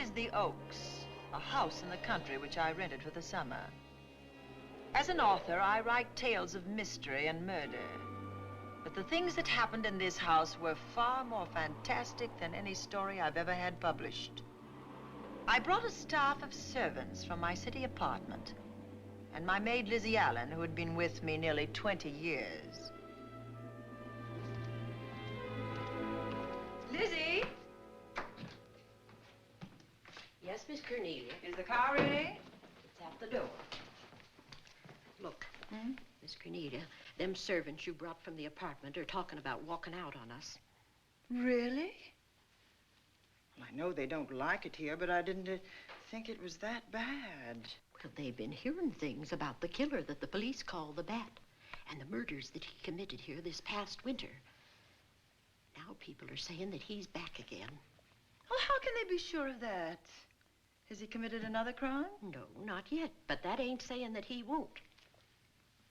is the Oaks, a house in the country which I rented for the summer. As an author, I write tales of mystery and murder. But the things that happened in this house were far more fantastic than any story I've ever had published. I brought a staff of servants from my city apartment, and my maid Lizzie Allen, who had been with me nearly 20 years. Lizzie? Yes, Miss Cornelia. Is the car ready? It's at the door. Look, Miss Cornelia, them servants you brought from the apartment are talking about walking out on us. Really? Well, I know they don't like it here, but I didn't think it was that bad. Well, they've been hearing things about the killer that the police call the Bat and the murders that he committed here this past winter. Now people are saying that he's back again. Well, how can they be sure of that? Has he committed another crime? No, not yet, but that ain't saying that he won't.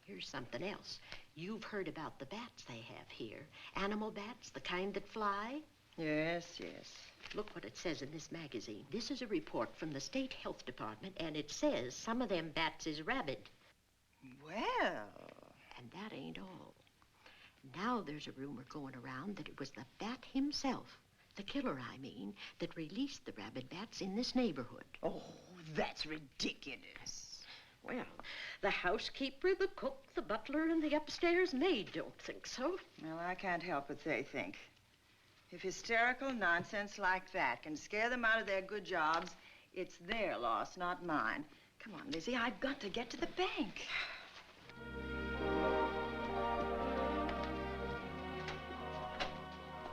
Here's something else. You've heard about the bats they have here. Animal bats, the kind that fly. Yes, yes. Look what it says in this magazine. This is a report from the State Health Department, and it says some of them bats is rabid. Well. And that ain't all. Now there's a rumor going around that it was the bat himself, the killer, I mean, that released the rabid bats in this neighborhood. Oh, that's ridiculous. Well, the housekeeper, the cook, the butler, and the upstairs maid don't think so. Well, I can't help what they think. If hysterical nonsense like that can scare them out of their good jobs, it's their loss, not mine. Come on, Lizzie, I've got to get to the bank.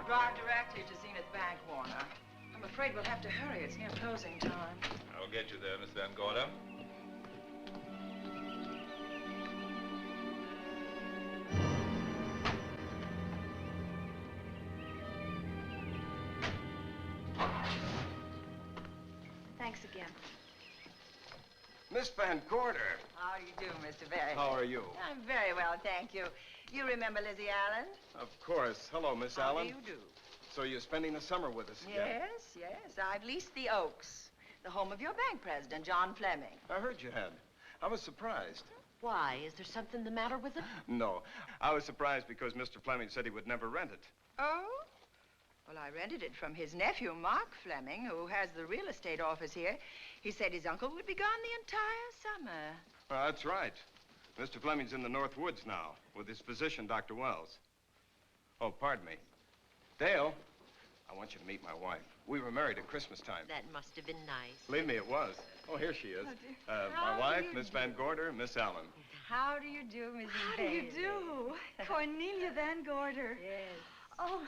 Drive directly to Zenith Bank, Warner. I'm afraid we'll have to hurry. It's near closing time. I'll get you there, Miss Van Gorder. Thanks again. Miss Van Gorder. How do you do, Mr. Barry? How are you? I'm very well, thank you. You remember Lizzie Allen? Of course. Hello, Miss How Allen. do you do? So you're spending the summer with us again? Yes, yes. I've leased the Oaks, the home of your bank president, John Fleming. I heard you had. I was surprised. Why? Is there something the matter with it? No. I was surprised because Mr. Fleming said he would never rent it. Oh? Well, I rented it from his nephew, Mark Fleming, who has the real estate office here. He said his uncle would be gone the entire summer. Well, that's right. Mr. Fleming's in the North Woods now with his physician, Dr. Wells. Oh, pardon me. Dale, I want you to meet my wife. We were married at Christmas time. That must have been nice. Believe me, it was. Oh, here she is. Oh, dear. My How wife, do you Miss do? Van Gorder, Miss Allen. How do you do, Mrs. How do you Bailey? do? Cornelia Van Gorder. Yes. Oh,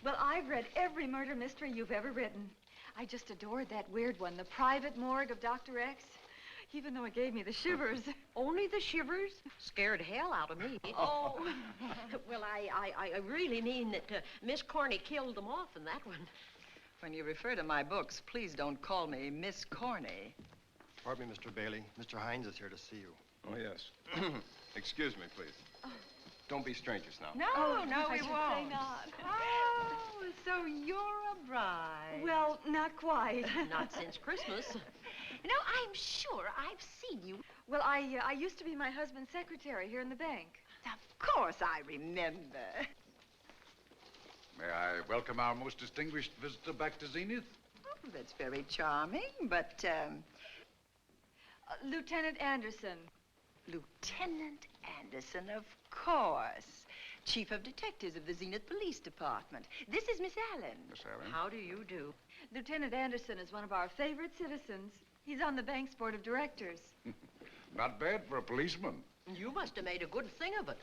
well, I've read every murder mystery you've ever written. I just adored that weird one, The Private Morgue of Dr. X, even though it gave me the shivers. Only the shivers? Scared hell out of me. Oh. Well, I really mean that Miss Corney killed them off in that one. When you refer to my books, please don't call me Miss Corney. Pardon me, Mr. Bailey. Mr. Hines is here to see you. Oh, yes. Excuse me, please. Don't be strangers now. No, no, I we should won't. say not. Oh, so you're a bride. Well, not quite. Not since Christmas. You know, I'm sure I've seen you. Well, I used to be my husband's secretary here in the bank. Of course I remember. May I welcome our most distinguished visitor back to Zenith? Oh, that's very charming, but, Lieutenant Anderson. Lieutenant Anderson, of course. Chief of Detectives of the Zenith Police Department. This is Miss Allen. Miss Allen. How do you do? Lieutenant Anderson is one of our favorite citizens. He's on the bank's board of directors. Not bad for a policeman. You must have made a good thing of it.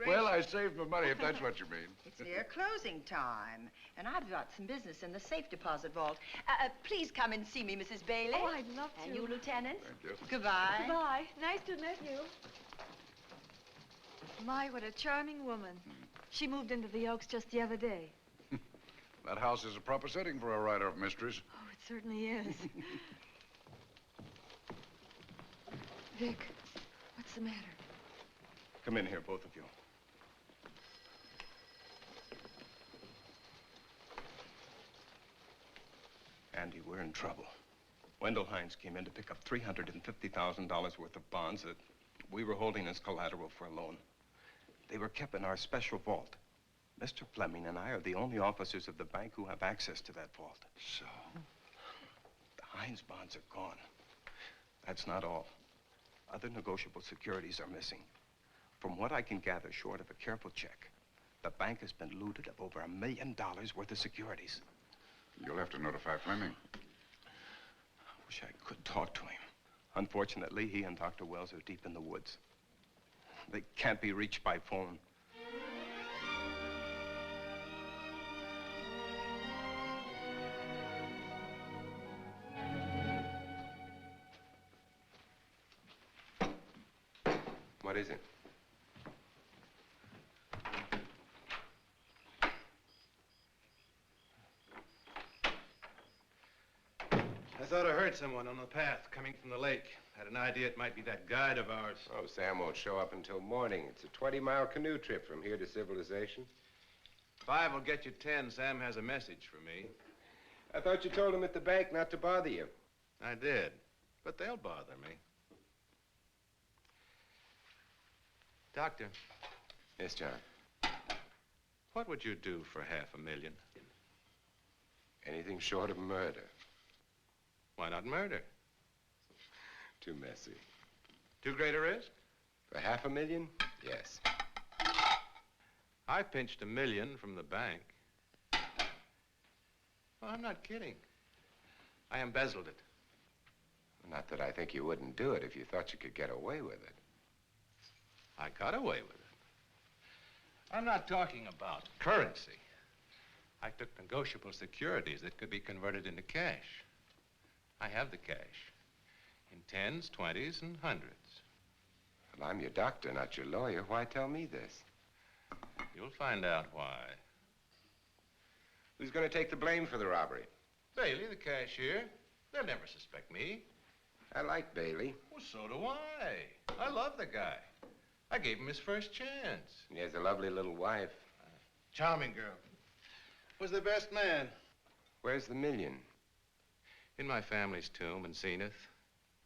Well, I saved my money, if that's what you mean. It's near closing time, and I've got some business in the safe deposit vault. Please come and see me, Mrs. Bailey. Oh, I'd love to. And you, Lieutenant. Thank you. Goodbye. Goodbye. Nice to meet you. My, what a charming woman. She moved into the Oaks just the other day. That house is a proper setting for a writer of mysteries. Oh, it certainly is. Vic, what's the matter? Come in here, both of you. Andy, we're in trouble. Wendell Hines came in to pick up $350,000 worth of bonds that we were holding as collateral for a loan. They were kept in our special vault. Mr. Fleming and I are the only officers of the bank who have access to that vault. So? The Hines bonds are gone. That's not all. Other negotiable securities are missing. From what I can gather, short of a careful check, the bank has been looted of over $1 million worth of securities. You'll have to notify Fleming. I wish I could talk to him. Unfortunately, he and Dr. Wells are deep in the woods. They can't be reached by phone. What is it? I thought I heard someone on the path coming from the lake. Had an idea it might be that guide of ours. Oh, Sam won't show up until morning. It's a 20-mile canoe trip from here to civilization. 5 will get you 10. Sam has a message for me. I thought you told him at the bank not to bother you. I did, but they'll bother me. Doctor. Yes, John. What would you do for $500,000? Anything short of murder. Why not murder? Too messy. Too great a risk? For $500,000? Yes. I pinched $1 million from the bank. Well, I'm not kidding. I embezzled it. Not that I think you wouldn't do it if you thought you could get away with it. I got away with it. I'm not talking about currency. I took negotiable securities that could be converted into cash. I have the cash in 10s, 20s, and 100s. Well, I'm your doctor, not your lawyer. Why tell me this? You'll find out why. Who's going to take the blame for the robbery? Bailey, the cashier. They'll never suspect me. I like Bailey. Well, so do I. I love the guy. I gave him his first chance. He has a lovely little wife. Charming girl. Was the best man. Where's the $1 million? In my family's tomb in Zenith.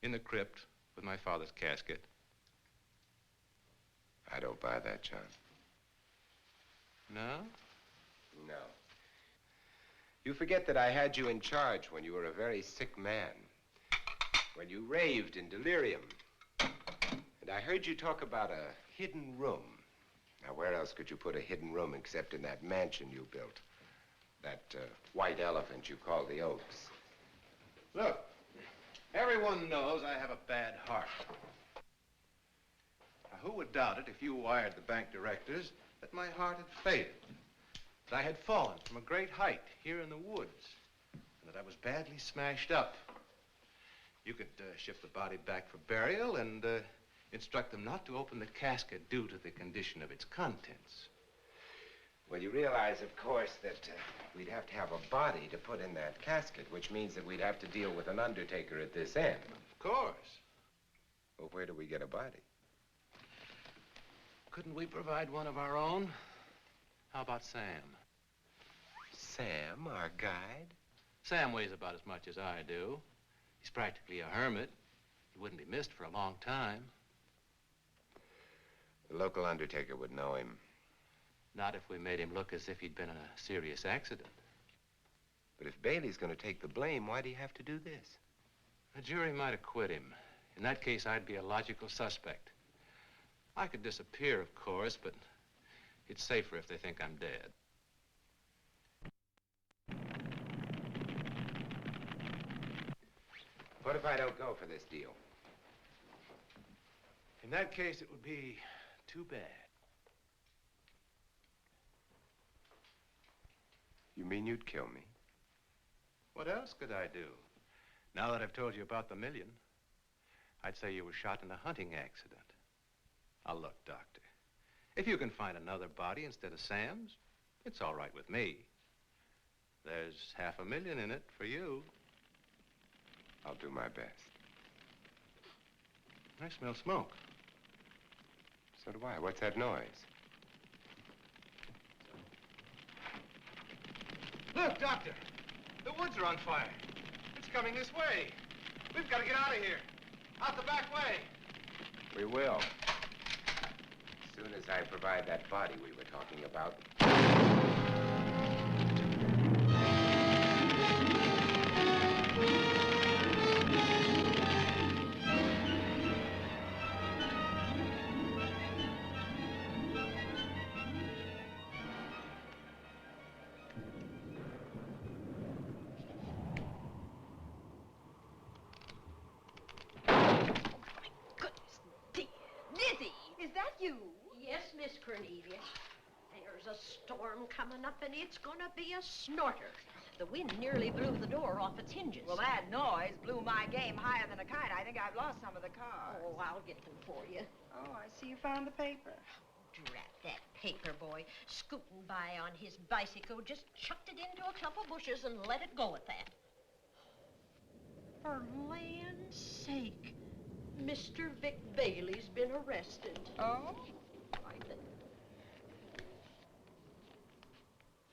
In the crypt with my father's casket. I don't buy that, John. No? No. You forget that I had you in charge when you were a very sick man. When you raved in delirium. And I heard you talk about a hidden room. Now, where else could you put a hidden room except in that mansion you built? That white elephant you call the Oaks. Look, everyone knows I have a bad heart. Now, who would doubt it if you wired the bank directors that my heart had failed? That I had fallen from a great height here in the woods. And that I was badly smashed up. You could ship the body back for burial and instruct them not to open the casket due to the condition of its contents. Well, you realize, of course, that we'd have to have a body to put in that casket, which means that we'd have to deal with an undertaker at this end. Of course. Well, where do we get a body? Couldn't we provide one of our own? How about Sam? Sam, our guide? Sam weighs about as much as I do. He's practically a hermit. He wouldn't be missed for a long time. The local undertaker would know him. Not if we made him look as if he'd been in a serious accident. But if Bailey's going to take the blame, why'd he have to do this? The jury might acquit him. In that case, I'd be a logical suspect. I could disappear, of course, but it's safer if they think I'm dead. What if I don't go for this deal? In that case, it would be too bad. You mean you'd kill me? What else could I do? Now that I've told you about the $1 million, I'd say you were shot in a hunting accident. Now, look, Doctor, if you can find another body instead of Sam's, it's all right with me. There's $500,000 in it for you. I'll do my best. I smell smoke. So do I. What's that noise? Look, Doctor, the woods are on fire. coming this way. We've got to get out of here. Out the back way. We will. As soon as I provide that body we were talking about. Is that you? Yes, Miss Cornelia. There's a storm coming up, and it's gonna be a snorter. The wind nearly blew the door off its hinges. Well, that noise blew my game higher than a kite. I think I've lost some of the cars. Oh, I'll get them for you. Oh, I see you found the paper. Drat that paper boy, scooting by on his bicycle, just chucked it into a clump of bushes and let it go at that. For land's sake, Mr. Vic Bailey's been arrested. Oh? I think.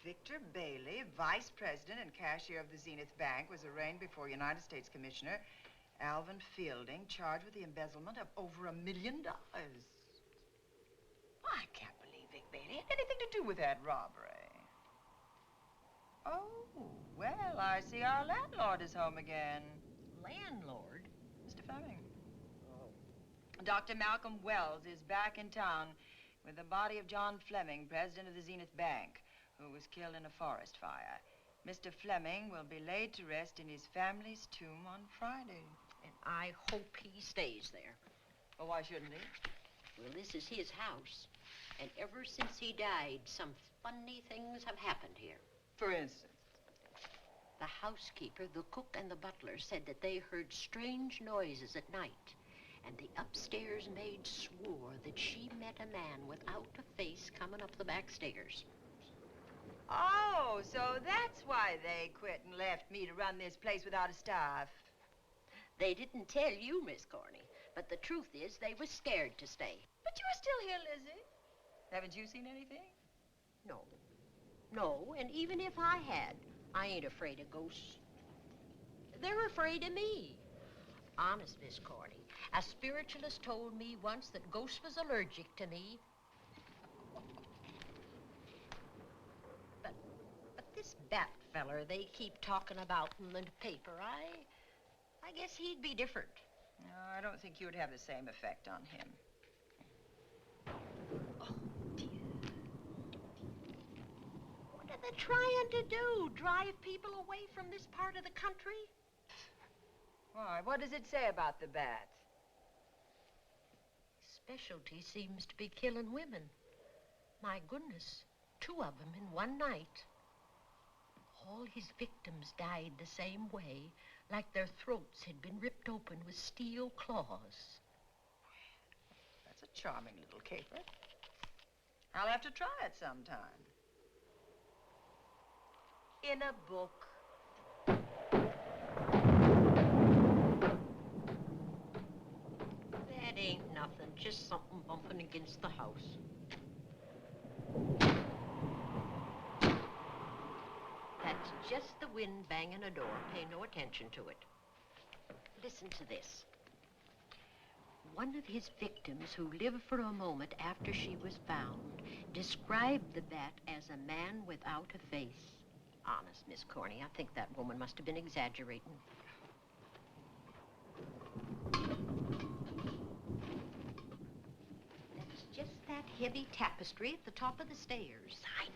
Victor Bailey, vice president and cashier of the Zenith Bank, was arraigned before United States Commissioner Alvin Fielding, charged with the embezzlement of over $1 million. I can't believe Vic Bailey had anything to do with that robbery. Oh, well, I see our landlord is home again. Landlord? Mr. Fleming. Dr. Malcolm Wells is back in town with the body of John Fleming, president of the Zenith Bank, who was killed in a forest fire. Mr. Fleming will be laid to rest in his family's tomb on Friday. And I hope he stays there. Well, why shouldn't he? Well, this is his house. And ever since he died, some funny things have happened here. For instance? The housekeeper, the cook, and the butler said that they heard strange noises at night. And the upstairs maid swore that she met a man without a face coming up the back stairs. Oh, so that's why they quit and left me to run this place without a staff. They didn't tell you, Miss Corney, but the truth is they were scared to stay. But you're still here, Lizzie. Haven't you seen anything? No. No, and even if I had, I ain't afraid of ghosts. They're afraid of me. Honest, Miss Corney, a spiritualist told me once that ghosts was allergic to me. But this Bat feller they keep talking about in the paper, I guess he'd be different. No, I don't think you would have the same effect on him. Oh, dear. What are they trying to do? Drive people away from this part of the country? Why, what does it say about the bat? Specialty seems to be killing women. My goodness, 2 of them in one night. All his victims died the same way, like their throats had been ripped open with steel claws. That's a charming little caper. I'll have to try it sometime. In a book. That ain't nothing, just something bumping against the house. That's just the wind banging a door. Pay no attention to it. Listen to this. One of his victims, who lived for a moment after she was found, described the bat as a man without a face. Honest, Miss Corney, I think that woman must have been exaggerating. That's just that heavy tapestry at the top of the stairs. I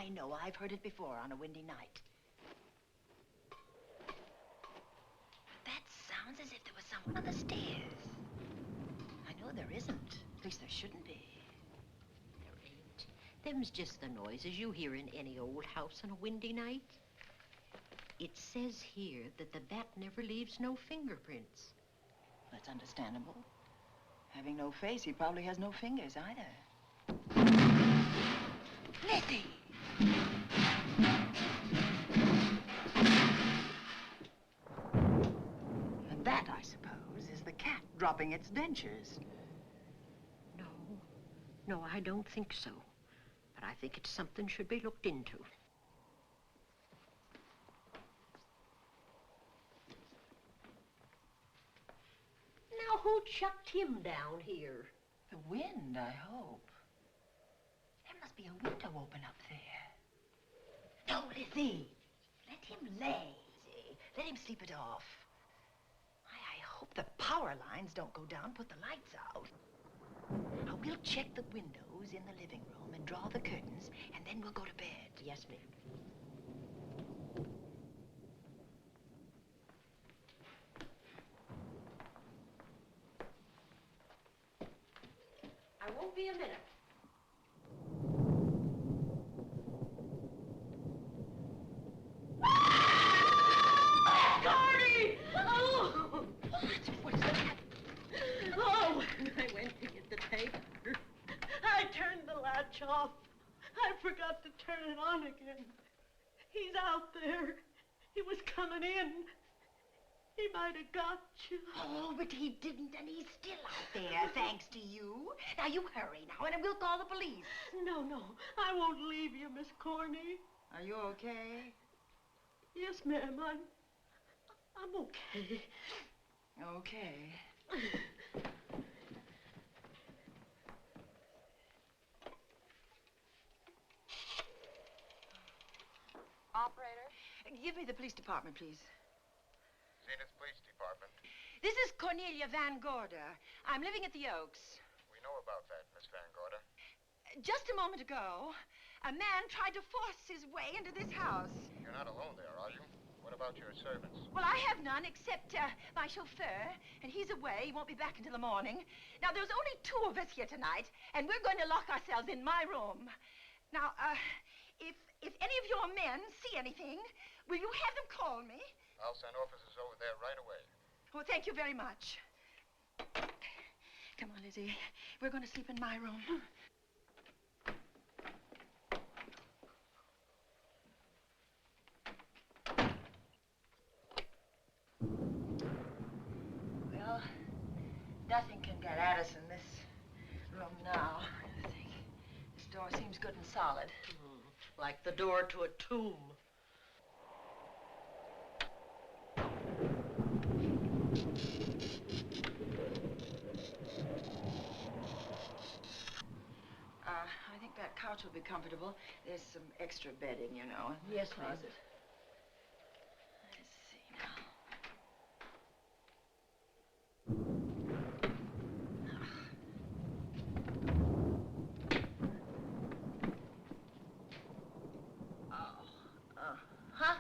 know. I've heard it before on a windy night. That sounds as if there was someone on the stairs. I know there isn't. At least there shouldn't be. There ain't. Them's just the noises you hear in any old house on a windy night. It says here that the bat never leaves no fingerprints. That's understandable. Having no face, he probably has no fingers either. Lizzie! And that, I suppose, is the cat dropping its dentures. No, I don't think so. But I think it's something should be looked into. Who chucked him down here? The wind, I hope. There must be a window open up there. No, Lizzie. Let him lay. Let him sleep it off. I hope the power lines don't go down, put the lights out. Now, we'll check the windows in the living room and draw the curtains, and then we'll go to bed. Yes, ma'am. I won't be a minute. Gordy! Oh! What's that? Oh, I went to get the paper. I turned the latch off. I forgot to turn it on again. He's out there. He was coming in. He might have got you. Oh, but he didn't, and he's still out there, thanks to you. Now, you hurry now, and we'll call the police. No, I won't leave you, Miss Corny. Are you okay? Yes, ma'am, I'm okay. Okay. Operator? Give me the police department, please. Zenith Police Department. This is Cornelia Van Gorder. I'm living at the Oaks. We know about that, Miss Van Gorder. Just a moment ago, a man tried to force his way into this house. You're not alone there, are you? What about your servants? Well, I have none except my chauffeur, and he's away. He won't be back until the morning. Now, there's only 2 of us here tonight, and we're going to lock ourselves in my room. Now, if any of your men see anything, will you have them call me? I'll send officers over there right away. Oh, thank you very much. Come on, Lizzie. We're going to sleep in my room. Well, nothing can get at us in this room now, I think. This door seems good and solid. Like the door to a tomb. I think that couch will be comfortable. There's some extra bedding, you know. Yes, ma'am. Closet. Let's see now. Huh?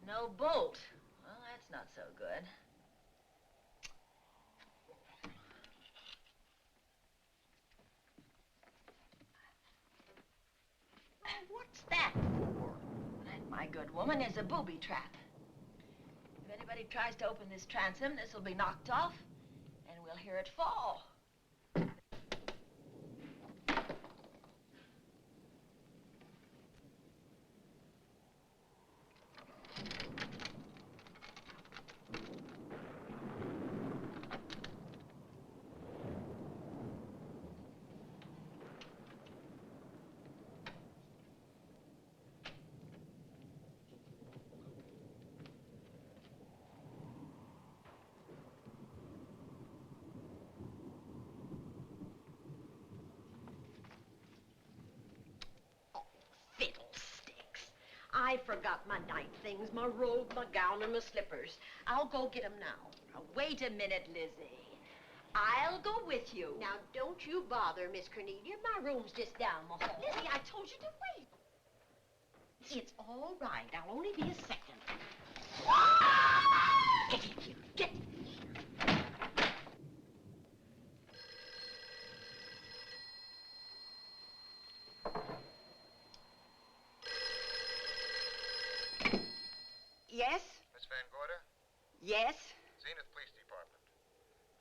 No bolt. Well, that's not so good. What's that for? That, my good woman, is a booby trap. If anybody tries to open this transom, this will be knocked off, and we'll hear it fall. Fiddlesticks. I forgot my night things, my robe, my gown, and my slippers. I'll go get 'em now. Now, wait a minute, Lizzie. I'll go with you. Now, don't you bother, Miss Cornelia. My room's just down the hall. Lizzie, I told you to wait. It's all right. I'll only be a second. Get in here. Get. Yes? Miss Van Gorder? Yes? Zenith Police Department.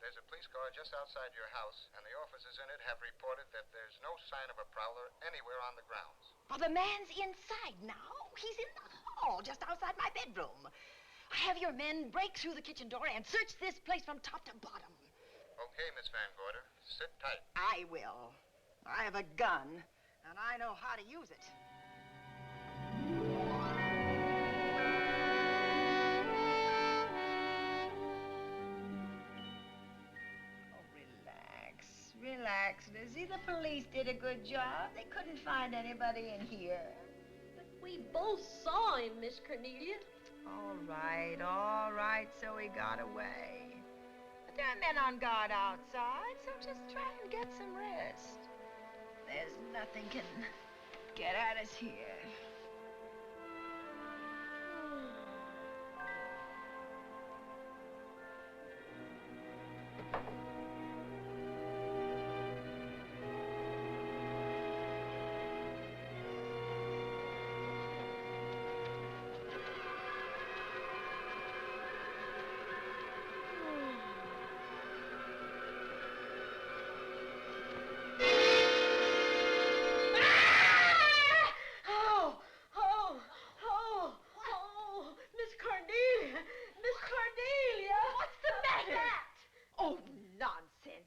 There's a police car just outside your house, and the officers in it have reported that there's no sign of a prowler anywhere on the grounds. Oh, the man's inside now. He's in the hall, just outside my bedroom. Have your men break through the kitchen door and search this place from top to bottom. Okay, Miss Van Gorder. Sit tight. I will. I have a gun, and I know how to use it. relax, Lizzie. The police did a good job. They couldn't find anybody in here. But we both saw him, Miss Cornelia. All right, so he got away. But there are men on guard outside, so just try and get some rest. There's nothing can get at us here.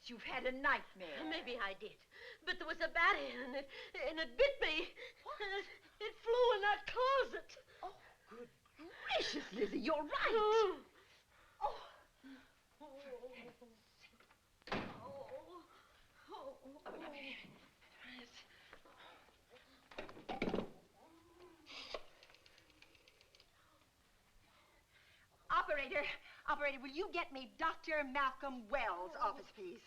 You've had a nightmare. Maybe I did. But there was a bat and it bit me. And it flew in that closet. Oh, good gracious, Lizzie, you're right. Oh. Operator, will you get me Dr. Malcolm Wells' office, please?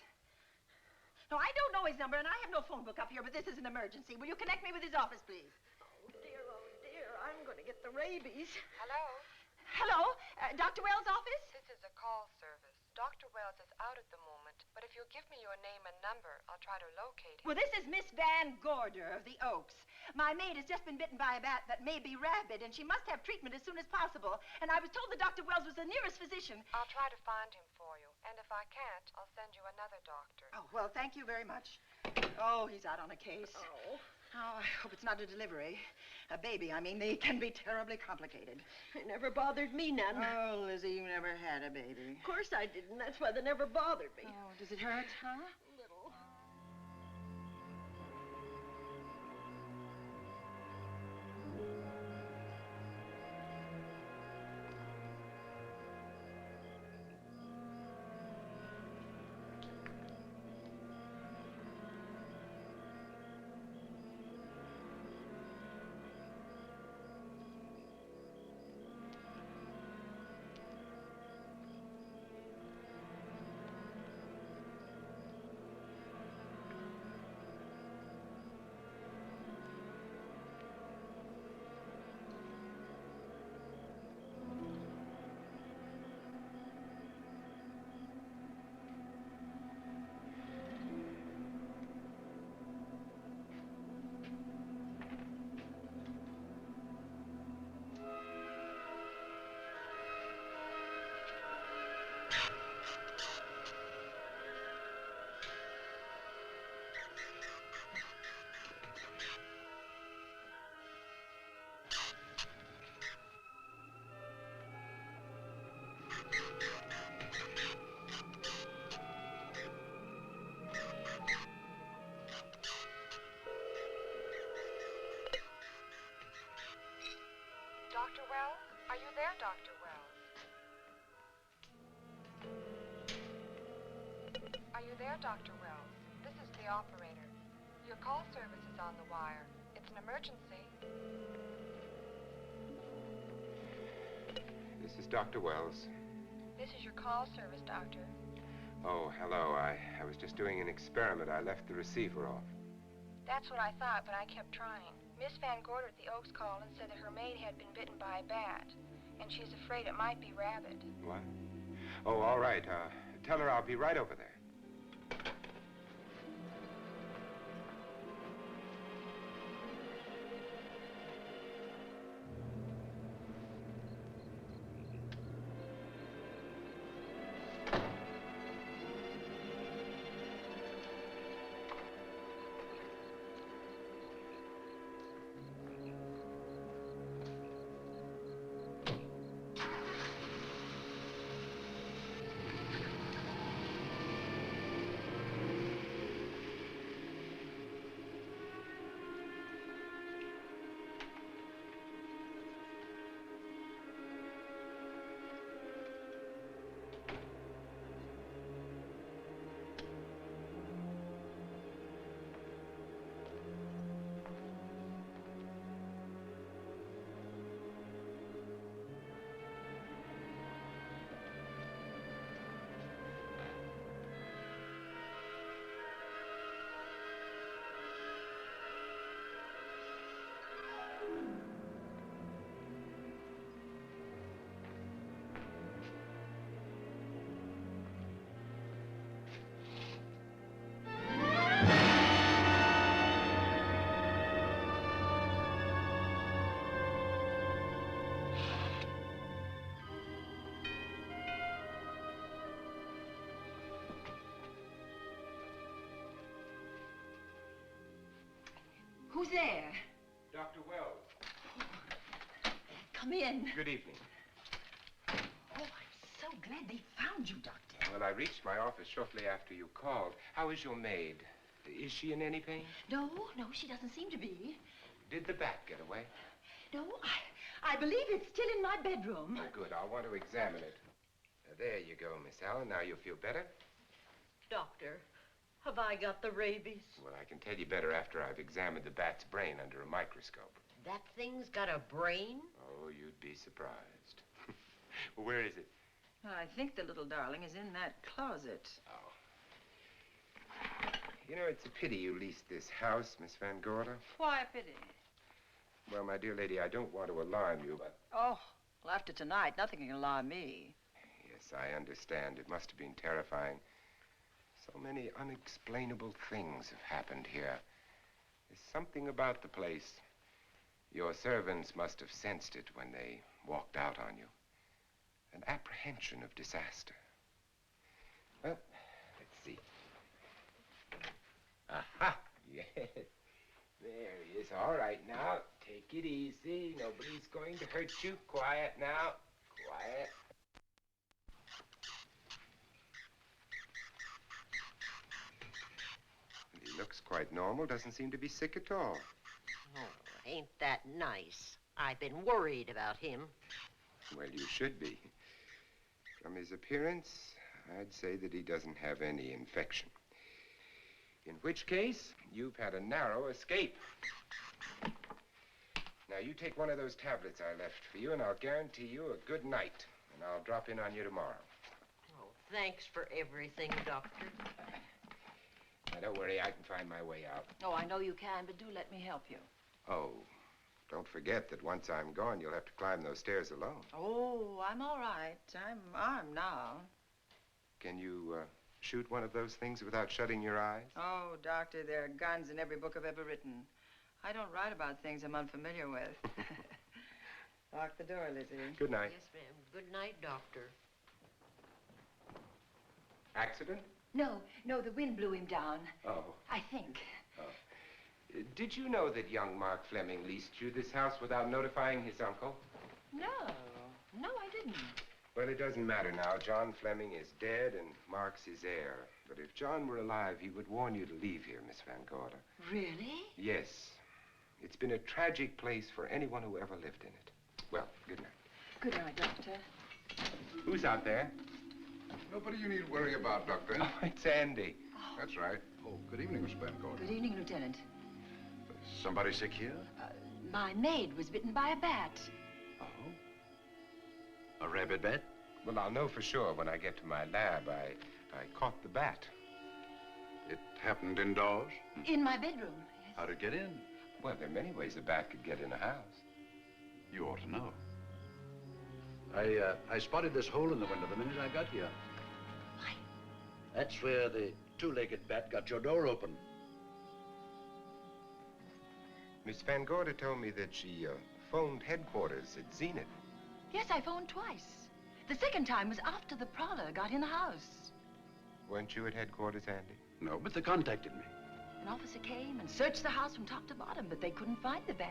No, I don't know his number, and I have no phone book up here, but this is an emergency. Will you connect me with his office, please? Oh, dear, I'm going to get the rabies. Hello? Hello? Dr. Wells' office? This is a call service. Dr. Wells is out at the moment, but if you'll give me your name and number, I'll try to locate him. Well, this is Miss Van Gorder of the Oaks. My maid has just been bitten by a bat that may be rabid, and she must have treatment as soon as possible. And I was told that Dr. Wells was the nearest physician. I'll try to find him for you, and if I can't, I'll send you another doctor. Oh, well, thank you very much. Oh, he's out on a case. Oh. Oh, I hope it's not a delivery. A baby, I mean, they can be terribly complicated. It never bothered me none. Oh, Lizzie, you never had a baby. Of course I didn't. That's why they never bothered me. Oh, does it hurt, huh? Little. Dr. Wells? Are you there, Dr. Wells? Are you there, Dr. Wells? This is the operator. Your call service is on the wire. It's an emergency. This is Dr. Wells. This is your call service, Doctor. Oh, hello. I was just doing an experiment. I left the receiver off. That's what I thought, but I kept trying. Miss Van Gorder at the Oaks called and said that her maid had been bitten by a bat, and she's afraid it might be rabid. What? Oh, all right. Tell her I'll be right over there. Who's there? Dr. Wells. Come in. Good evening. Oh, I'm so glad they found you, Doctor. Well, I reached my office shortly after you called. How is your maid? Is she in any pain? No, she doesn't seem to be. Did the bat get away? No, I believe it's still in my bedroom. Oh, good. I'll want to examine it. There you go, Miss Allen. Now you'll feel better? Doctor, have I got the rabies? Well, I can tell you better after I've examined the bat's brain under a microscope. That thing's got a brain? Oh, you'd be surprised. Where is it? I think the little darling is in that closet. Oh. You know, it's a pity you leased this house, Miss Van Gorder. Why a pity? Well, my dear lady, I don't want to alarm you, but... Oh, well, after tonight, nothing can alarm me. Yes, I understand. It must have been terrifying. So many unexplainable things have happened here. There's something about the place. Your servants must have sensed it when they walked out on you. An apprehension of disaster. Well, let's see. Aha! Yes. There he is. All right, now, take it easy. Nobody's going to hurt you. Quiet now. Quiet. He looks quite normal. Doesn't seem to be sick at all. Oh, ain't that nice? I've been worried about him. Well, you should be. From his appearance, I'd say that he doesn't have any infection. In which case, you've had a narrow escape. Now, you take one of those tablets I left for you, and I'll guarantee you a good night. And I'll drop in on you tomorrow. Oh, thanks for everything, Doctor. Now, don't worry, I can find my way out. Oh, I know you can, but do let me help you. Oh, don't forget that once I'm gone, you'll have to climb those stairs alone. Oh, I'm all right. I'm armed now. Can you, shoot one of those things without shutting your eyes? Oh, Doctor, there are guns in every book I've ever written. I don't write about things I'm unfamiliar with. Lock the door, Lizzie. Good night. Yes, ma'am. Good night, Doctor. Accident? No, the wind blew him down. Oh. I think. Oh. Did you know that young Mark Fleming leased you this house without notifying his uncle? No, I didn't. Well, it doesn't matter now. John Fleming is dead and Mark's his heir. But if John were alive, he would warn you to leave here, Miss Van Gorder. Really? Yes. It's been a tragic place for anyone who ever lived in it. Well, good night. Good night, Doctor. Who's out there? Nobody you need worry about, Doctor. Oh, it's Andy. That's right. Oh, good evening, Miss Van Gorder. Good evening, Lieutenant. Somebody sick here? My maid was bitten by a bat. Oh? A rabid bat? Well, I'll know for sure when I get to my lab. I caught the bat. It happened indoors? In my bedroom, yes. How'd it get in? Well, there are many ways a bat could get in a house. You ought to know. I spotted this hole in the window the minute I got here. Why? That's where the two-legged bat got your door open. Miss Van Gorder told me that she phoned headquarters at Zenith. Yes, I phoned twice. The second time was after the prowler got in the house. Weren't you at headquarters, Andy? No, but they contacted me. An officer came and searched the house from top to bottom, but they couldn't find the bat.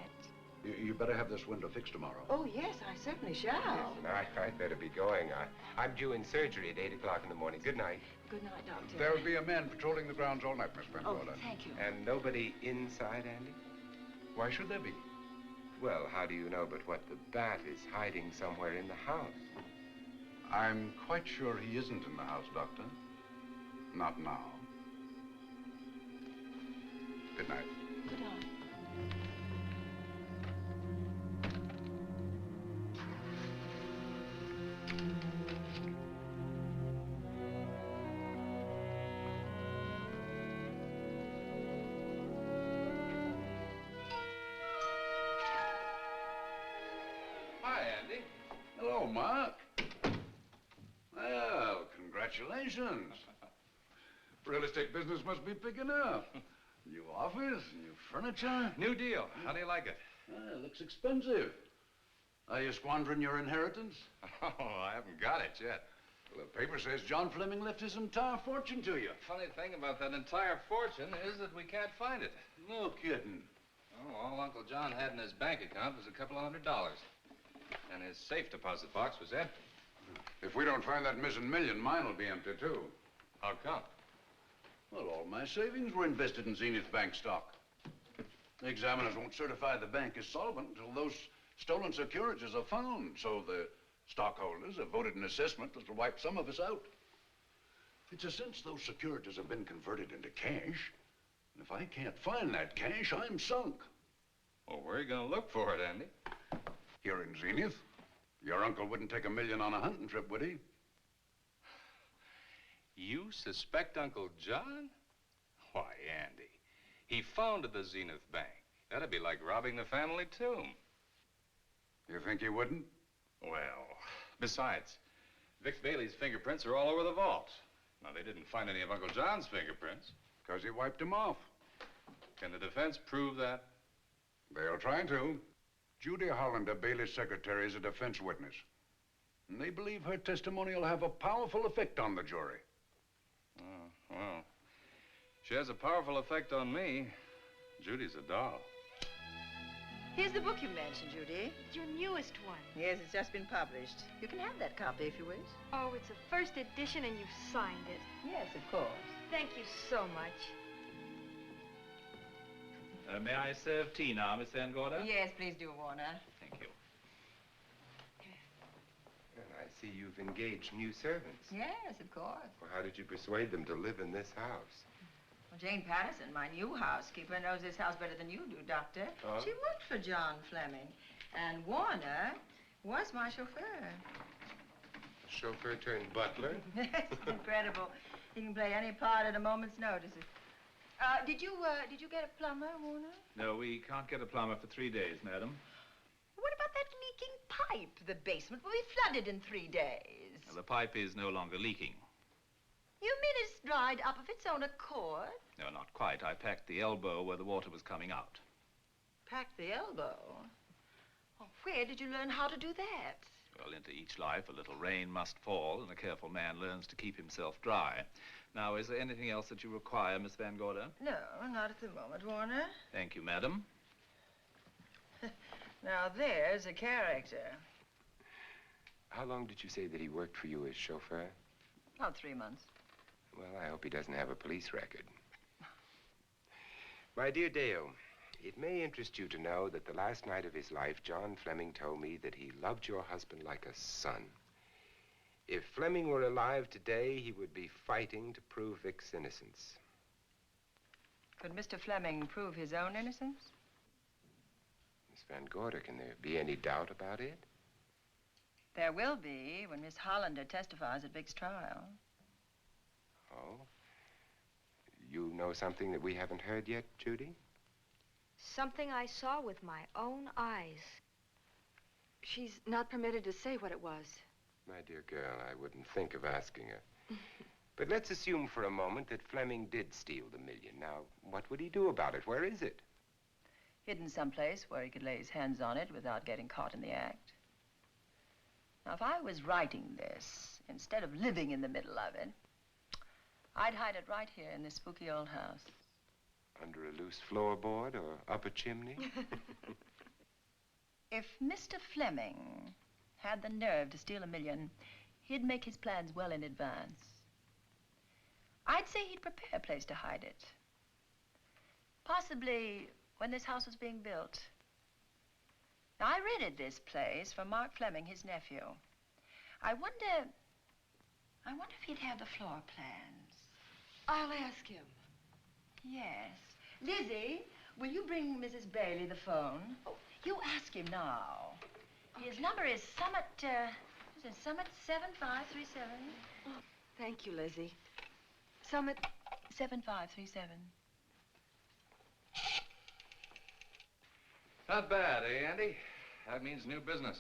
You better have this window fixed tomorrow. Oh, yes, I certainly shall. Yes, and I'd better be going. I'm due in surgery at 8 o'clock in the morning. Good night. Good night, Doctor. There'll be a man patrolling the grounds all night, Miss Van Oh, Gorder. thank you. And nobody inside, Andy? Why should there be? Well, how do you know but what the bat is hiding somewhere in the house? I'm quite sure he isn't in the house, Doctor. Not now. Good night. Good night. Hi, Andy. Hello, Mark. Well, congratulations. Real estate business must be picking up. New office, new furniture. New deal. How do you like it? It looks expensive. Are you squandering your inheritance? Oh, I haven't got it yet. Well, the paper says John Fleming left his entire fortune to you. Funny thing about that entire fortune is that we can't find it. No kidding. Oh, all Uncle John had in his bank account was a couple of $100. And his safe deposit box was empty. If we don't find that missing million, mine will be empty, too. How come? Well, all my savings were invested in Zenith Bank stock. The examiners won't certify the bank as solvent until those stolen securities are found. So the stockholders have voted an assessment that'll wipe some of us out. It's a since those securities have been converted into cash. And if I can't find that cash, I'm sunk. Well, where are you going to look for it, Andy? Here in Zenith. Your uncle wouldn't take $1 million on a hunting trip, would he? You suspect Uncle John? Why, Andy, he founded the Zenith Bank. That'd be like robbing the family tomb. You think he wouldn't? Well, besides, Vic Bailey's fingerprints are all over the vault. Now, they didn't find any of Uncle John's fingerprints. Because he wiped them off. Can the defense prove that? They'll try to. Judy Hollander, Bailey's secretary, is a defense witness. And they believe her testimony will have a powerful effect on the jury. Oh, well, she has a powerful effect on me. Judy's a doll. Here's the book you mentioned, Judy. It's your newest one. Yes, it's just been published. You can have that copy if you wish. Oh, it's a first edition and you've signed it. Yes, of course. Thank you so much. May I serve tea now, Miss Van Gorder? Yes, please do, Warner. Thank you. And I see you've engaged new servants. Yes, of course. Well, how did you persuade them to live in this house? Well, Jane Patterson, my new housekeeper, knows this house better than you do, Doctor. Oh? She worked for John Fleming. And Warner was my chauffeur. Chauffeur turned butler? It's incredible. He can play any part at a moment's notice. Did you get a plumber, Warner? No, we can't get a plumber for 3 days, madam. What about that leaking pipe? The basement will be flooded in 3 days. Well, the pipe is no longer leaking. You mean it's dried up of its own accord? No, not quite. I packed the elbow where the water was coming out. Packed the elbow? Oh, where did you learn how to do that? Well, into each life, a little rain must fall, and a careful man learns to keep himself dry. Now, is there anything else that you require, Miss Van Gorder? No, not at the moment, Warner. Thank you, madam. Now, there's a character. How long did you say that he worked for you as chauffeur? About 3 months. Well, I hope he doesn't have a police record. My dear Dale, it may interest you to know that the last night of his life, John Fleming told me that he loved your husband like a son. If Fleming were alive today, he would be fighting to prove Vic's innocence. Could Mr. Fleming prove his own innocence? Miss Van Gorder, can there be any doubt about it? There will be when Miss Hollander testifies at Vic's trial. Oh? You know something that we haven't heard yet, Judy? Something I saw with my own eyes. She's not permitted to say what it was. My dear girl, I wouldn't think of asking her. But let's assume for a moment that Fleming did steal the $1 million. Now, what would he do about it? Where is it? Hidden someplace where he could lay his hands on it without getting caught in the act. Now, if I was writing this, instead of living in the middle of it, I'd hide it right here in this spooky old house. Under a loose floorboard or up a chimney? If Mr. Fleming had the nerve to steal $1 million, he'd make his plans well in advance. I'd say he'd prepare a place to hide it. Possibly when this house was being built. Now, I rented this place from Mark Fleming, his nephew. I wonder if he'd have the floor plans. I'll ask him. Yes. Lizzie, will you bring Mrs. Bailey the phone? Oh, you ask him now. Okay. His number is Summit 7537. Oh, thank you, Lizzie. Summit 7537. Not bad, eh, Andy? That means new business.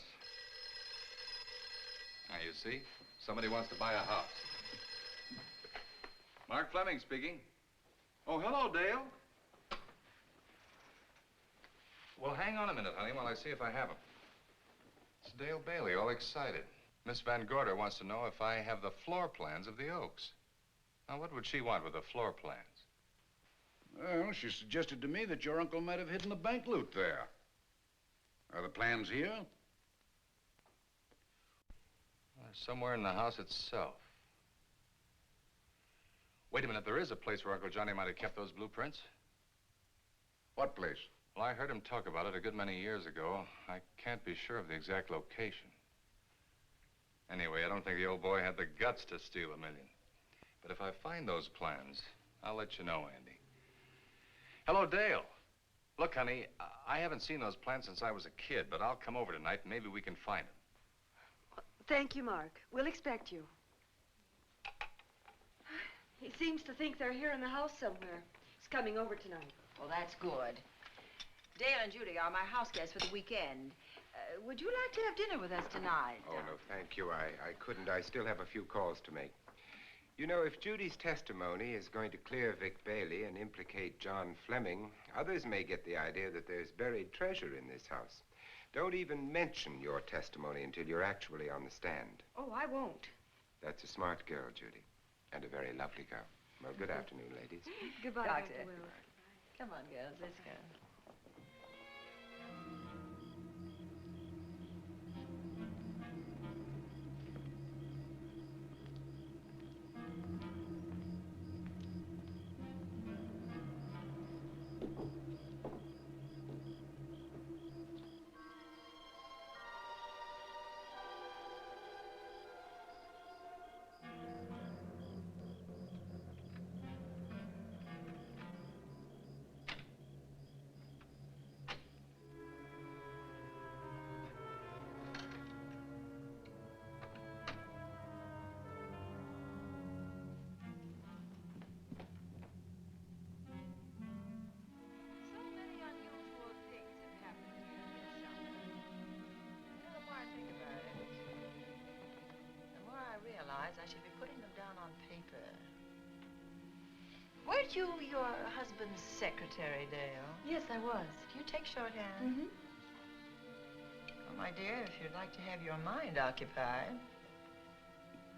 Now, you see, somebody wants to buy a house. Mark Fleming speaking. Oh, hello, Dale. Well, hang on a minute, honey, while I see if I have him. It's Dale Bailey, all excited. Miss Van Gorder wants to know if I have the floor plans of the Oaks. Now, what would she want with the floor plans? Well, she suggested to me that your uncle might have hidden the bank loot there. Are the plans here? Somewhere in the house itself. Wait a minute, there is a place where Uncle Johnny might have kept those blueprints. What place? Well, I heard him talk about it a good many years ago. I can't be sure of the exact location. Anyway, I don't think the old boy had the guts to steal $1 million. But if I find those plans, I'll let you know, Andy. Hello, Dale. Look, honey, I haven't seen those plans since I was a kid, but I'll come over tonight and maybe we can find them. Thank you, Mark. We'll expect you. He seems to think they're here in the house somewhere. He's coming over tonight. Well, that's good. Dale and Judy are my house guests for the weekend. Would you like to have dinner with us tonight? Oh, no, thank you. I couldn't. I still have a few calls to make. You know, if Judy's testimony is going to clear Vic Bailey and implicate John Fleming, others may get the idea that there's buried treasure in this house. Don't even mention your testimony until you're actually on the stand. Oh, I won't. That's a smart girl, Judy, and a very lovely girl. Well, good afternoon, ladies. Goodbye, Doctor. Dr. Will. Come on, girls, let's go. I should be putting them down on paper. Weren't you your husband's secretary, Dale? Yes, I was. Do you take shorthand? Mm-hmm. Well, my dear, if you'd like to have your mind occupied,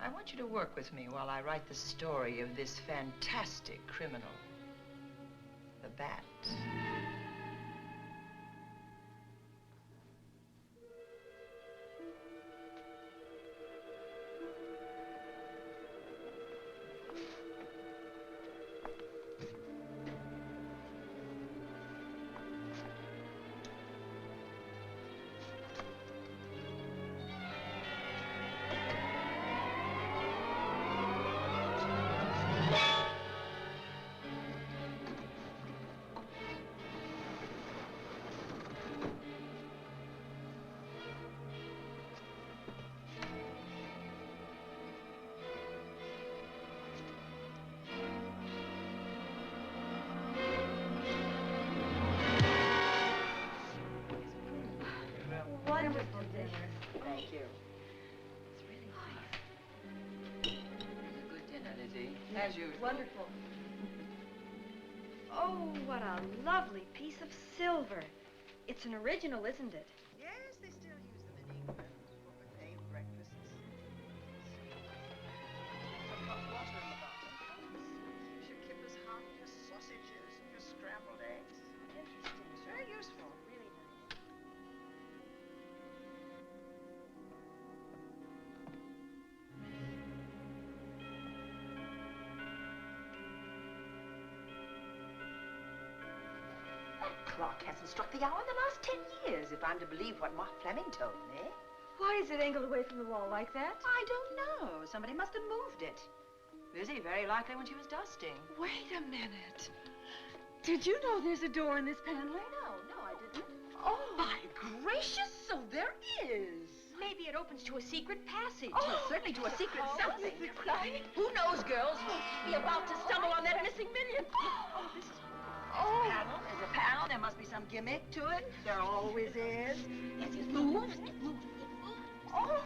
I want you to work with me while I write the story of this fantastic criminal, the Bat. Wonderful dinner. Thank you. It's really nice. It's a good dinner, Lizzie, as usual. Wonderful. Oh, what a lovely piece of silver. It's an original, isn't it? Yes, they still use them in England for buffet breakfasts. Some hot water in the bottom. Your kipper's hot, your sausages, your scrambled eggs. Interesting. It's very useful. Really nice. That clock hasn't struck the hour in the last 10 years, if I'm to believe what Mark Fleming told me. Why is it angled away from the wall like that? I don't know. Somebody must have moved it. Lizzie, very likely when she was dusting. Wait a minute. Did you know there's a door in this paneling? No, I didn't. Oh, my gracious, so there is. Maybe it opens to a secret passage. Oh, certainly to a secret something. Who knows, girls? We'll be about to stumble on that missing million. Oh, this is... There's a panel. There's a panel. There must be some gimmick to it. There always is. Yes, it moves. It moves. It moves. Oh!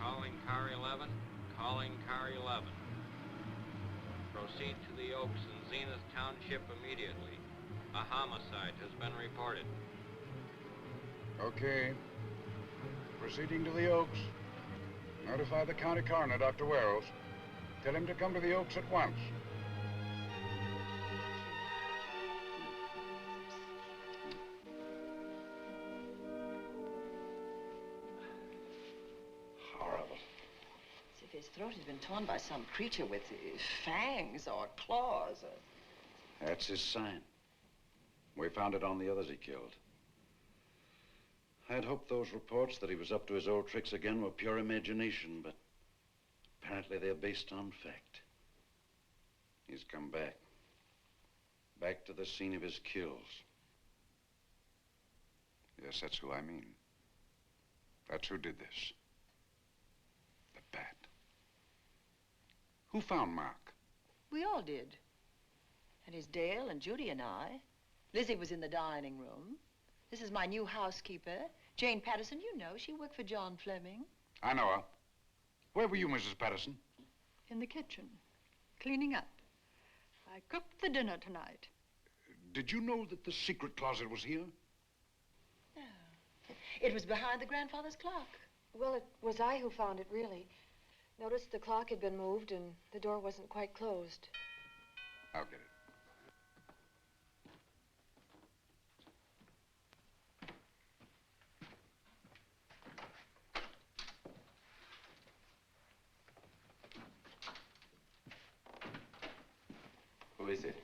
Calling car 11. Calling car 11. Proceed to the Oaks in Zenith Township immediately. A homicide has been reported. Okay. Proceeding to the Oaks. Notify the county coroner, Dr. Wells. Tell him to come to the Oaks at once. Horrible. As if his throat had been torn by some creature with fangs or claws. That's his sign. We found it on the others he killed. I'd hoped those reports that he was up to his old tricks again were pure imagination, but apparently they're based on fact. He's come back. Back to the scene of his kills. Yes, that's who I mean. That's who did this. The bat. Who found Mark? We all did. And his Dale and Judy and I. Lizzie was in the dining room. This is my new housekeeper, Jane Patterson. You know, she worked for John Fleming. I know her. Where were you, Mrs. Patterson? In the kitchen, cleaning up. I cooked the dinner tonight. Did you know that the secret closet was here? No. It was behind the grandfather's clock. Well, it was I who found it, really. Noticed the clock had been moved and the door wasn't quite closed. I'll get it. Who is it?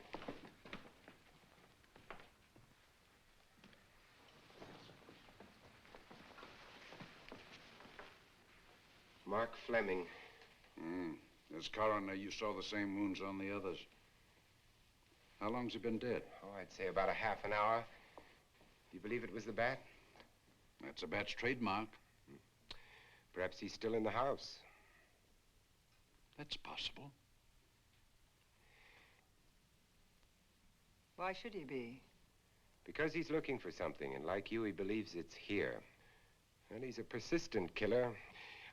Mark Fleming. As coroner, you saw the same wounds on the others. How long's he been dead? Oh, I'd say about a half an hour. You believe it was the bat? That's a bat's trademark. Perhaps he's still in the house. That's possible. Why should he be? Because he's looking for something, and like you, he believes it's here. And he's a persistent killer.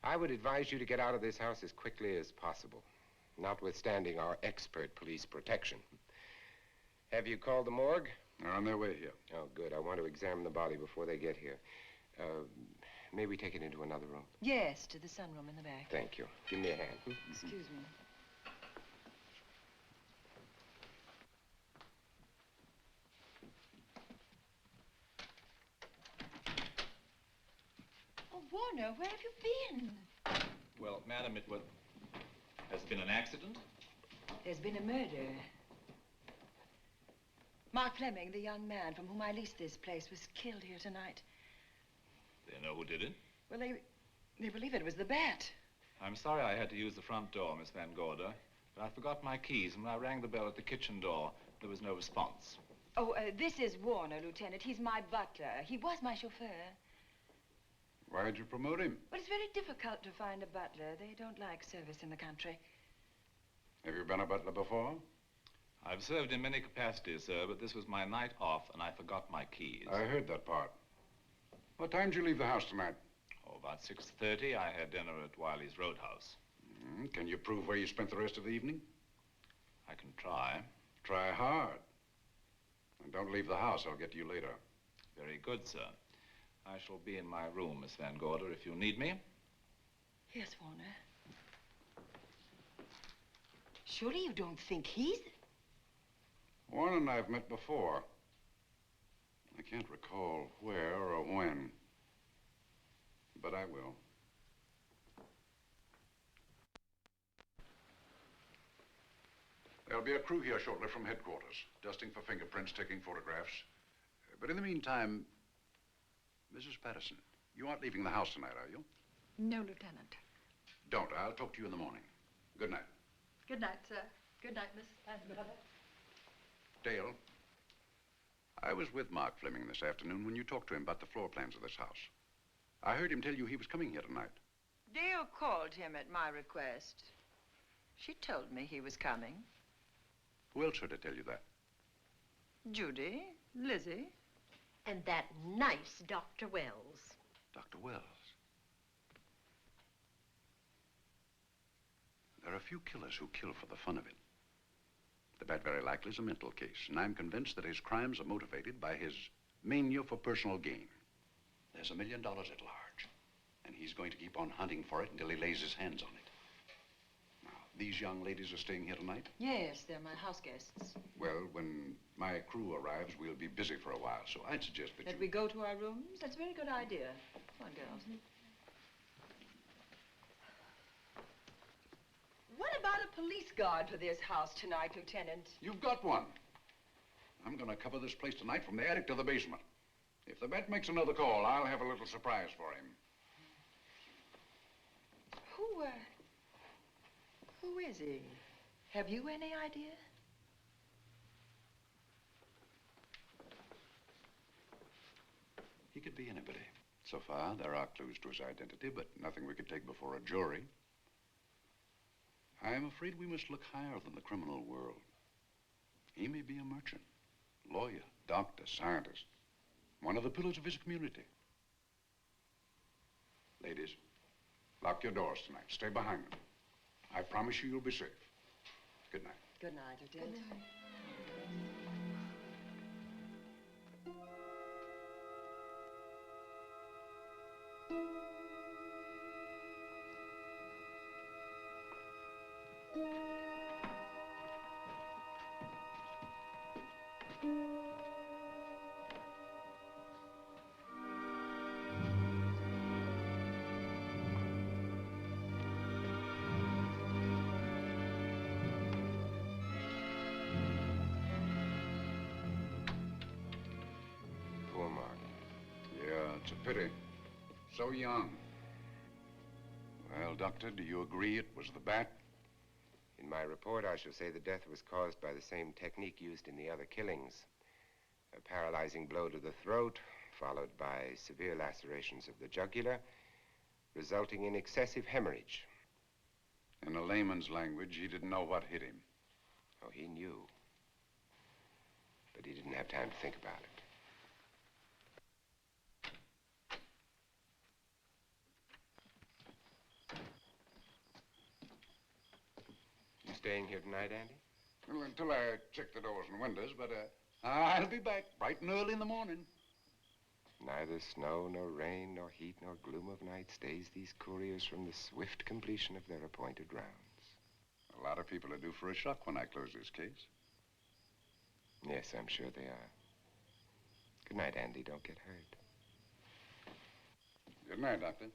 I would advise you to get out of this house as quickly as possible, notwithstanding our expert police protection. Have you called the morgue? They're on their way here. Oh, good. I want to examine the body before they get here. May we take it into another room? Yes, to the sunroom in the back. Thank you. Give me a hand. Excuse me. Oh, Warner, where have you been? Well, madam, has been an accident? There's been a murder. Mark Fleming, the young man from whom I leased this place, was killed here tonight. They know who did it? Well, they believe it was the bat. I'm sorry I had to use the front door, Miss Van Gorder, but I forgot my keys, and when I rang the bell at the kitchen door, there was no response. Oh, this is Warner, Lieutenant. He's my butler. He was my chauffeur. Why'd you promote him? Well, it's very difficult to find a butler. They don't like service in the country. Have you been a butler before? I've served in many capacities, sir, but this was my night off, and I forgot my keys. I heard that part. What time did you leave the house tonight? Oh, about 6:30. I had dinner at Wiley's Roadhouse. Can you prove where you spent the rest of the evening? I can try. Try hard. And don't leave the house. I'll get to you later. Very good, sir. I shall be in my room, Miss Van Gorder, if you need me. Yes, Warner. Surely you don't think he's... Warren and I have met before. I can't recall where or when, but I will. There'll be a crew here shortly from headquarters, dusting for fingerprints, taking photographs. But in the meantime, Mrs. Patterson, you aren't leaving the house tonight, are you? No, Lieutenant. Don't. I'll talk to you in the morning. Good night. Good night, sir. Good night, Miss Van Gorder. Dale, I was with Mark Fleming this afternoon when you talked to him about the floor plans of this house. I heard him tell you he was coming here tonight. Dale called him at my request. She told me he was coming. Who else heard her tell you that? Judy, Lizzie. And that nice Dr. Wells. Dr. Wells. There are few killers who kill for the fun of it. The bat very likely is a mental case, and I'm convinced that his crimes are motivated by his mania for personal gain. There has $1 million at large. And he's going to keep on hunting for it until he lays his hands on it. Now, these young ladies are staying here tonight? Yes, they're my house guests. Well, when my crew arrives, we'll be busy for a while, so I'd suggest that That we go to our rooms? That's a very good idea. Come on, girls. What about a police guard for this house tonight, Lieutenant? You've got one. I'm going to cover this place tonight from the attic to the basement. If the vet makes another call, I'll have a little surprise for him. Who is he? Have you any idea? He could be anybody. So far, there are clues to his identity, but nothing we could take before a jury. I'm afraid we must look higher than the criminal world. He may be a merchant, lawyer, doctor, scientist, one of the pillars of his community. Ladies, lock your doors tonight. Stay behind them. I promise you you'll be safe. Good night. Good night, Lieutenant. Good night. Poor Mark. Yeah, it's a pity. So young. Well, Doctor, do you agree it was the bat? In my report, I shall say the death was caused by the same technique used in the other killings. A paralyzing blow to the throat, followed by severe lacerations of the jugular, resulting in excessive hemorrhage. In a layman's language, he didn't know what hit him. Oh, he knew. But he didn't have time to think about it. You staying here tonight, Andy? Well, until I check the doors and windows, but I'll be back bright and early in the morning. Neither snow, nor rain, nor heat, nor gloom of night stays these couriers from the swift completion of their appointed rounds. A lot of people are due for a shock when I close this case. Yes, I'm sure they are. Good night, Andy. Don't get hurt. Good night, Doctor.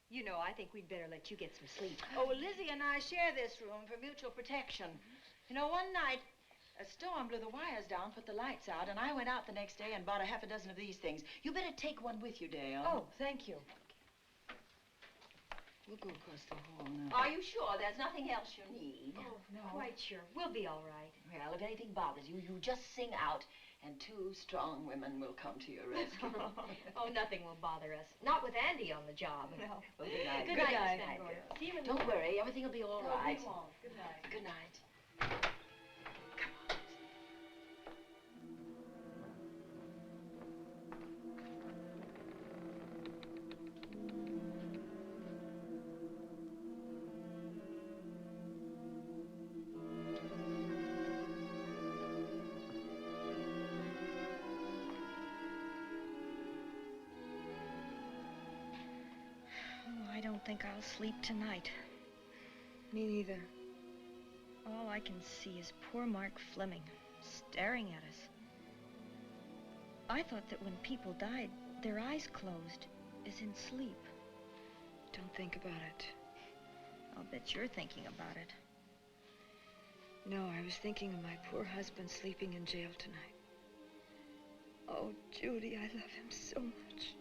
You know, I think we'd better let you get some sleep. Oh, well, Lizzie and I share this room for mutual protection. You know, one night, a storm blew the wires down, put the lights out, and I went out the next day and bought a half a dozen of these things. You better take one with you, Dale. Oh, thank you. We'll go across the hall now. Are you sure there's nothing else you need? Oh, no. Quite sure. We'll be all right. Well, if anything bothers you, you just sing out, and two strong women will come to your rescue. Oh, nothing will bother us. Not with Andy on the job. No. Well, good night. Good night, Miss Van Gogh. See you in the Don't worry, everything will be all No, right. we won't. Good night. Good night. I don't think I'll sleep tonight. Me neither. All I can see is poor Mark Fleming staring at us. I thought that when people died, their eyes closed, as in sleep. Don't think about it. I'll bet you're thinking about it. No, I was thinking of my poor husband sleeping in jail tonight. Oh, Judy, I love him so much.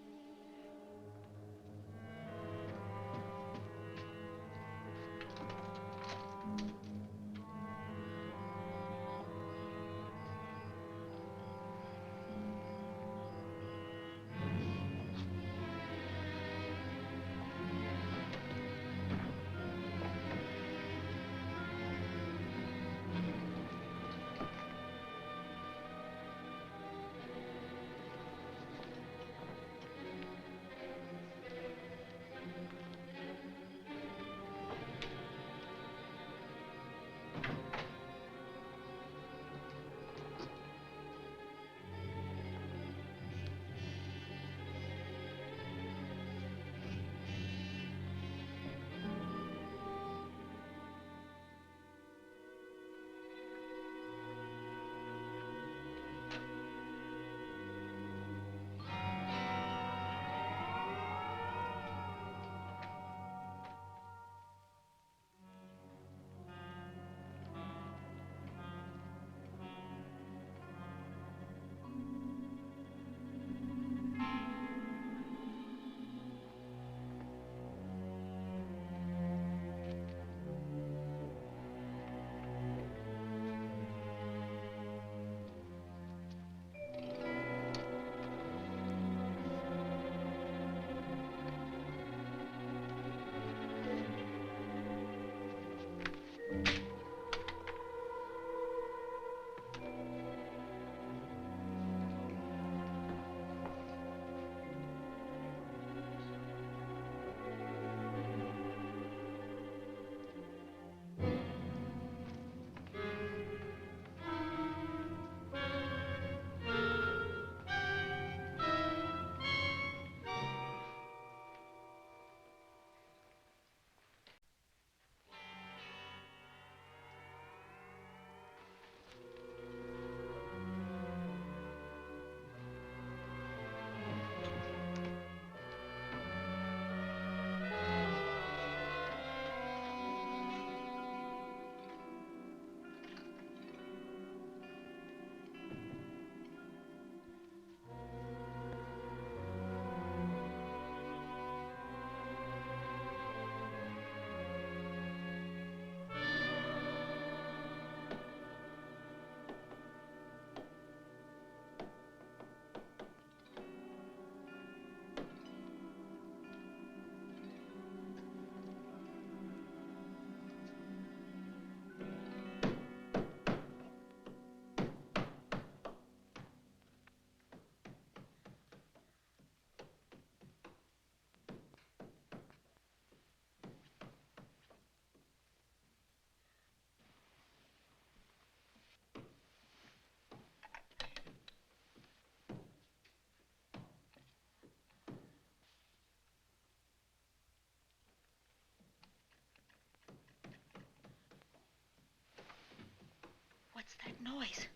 noise?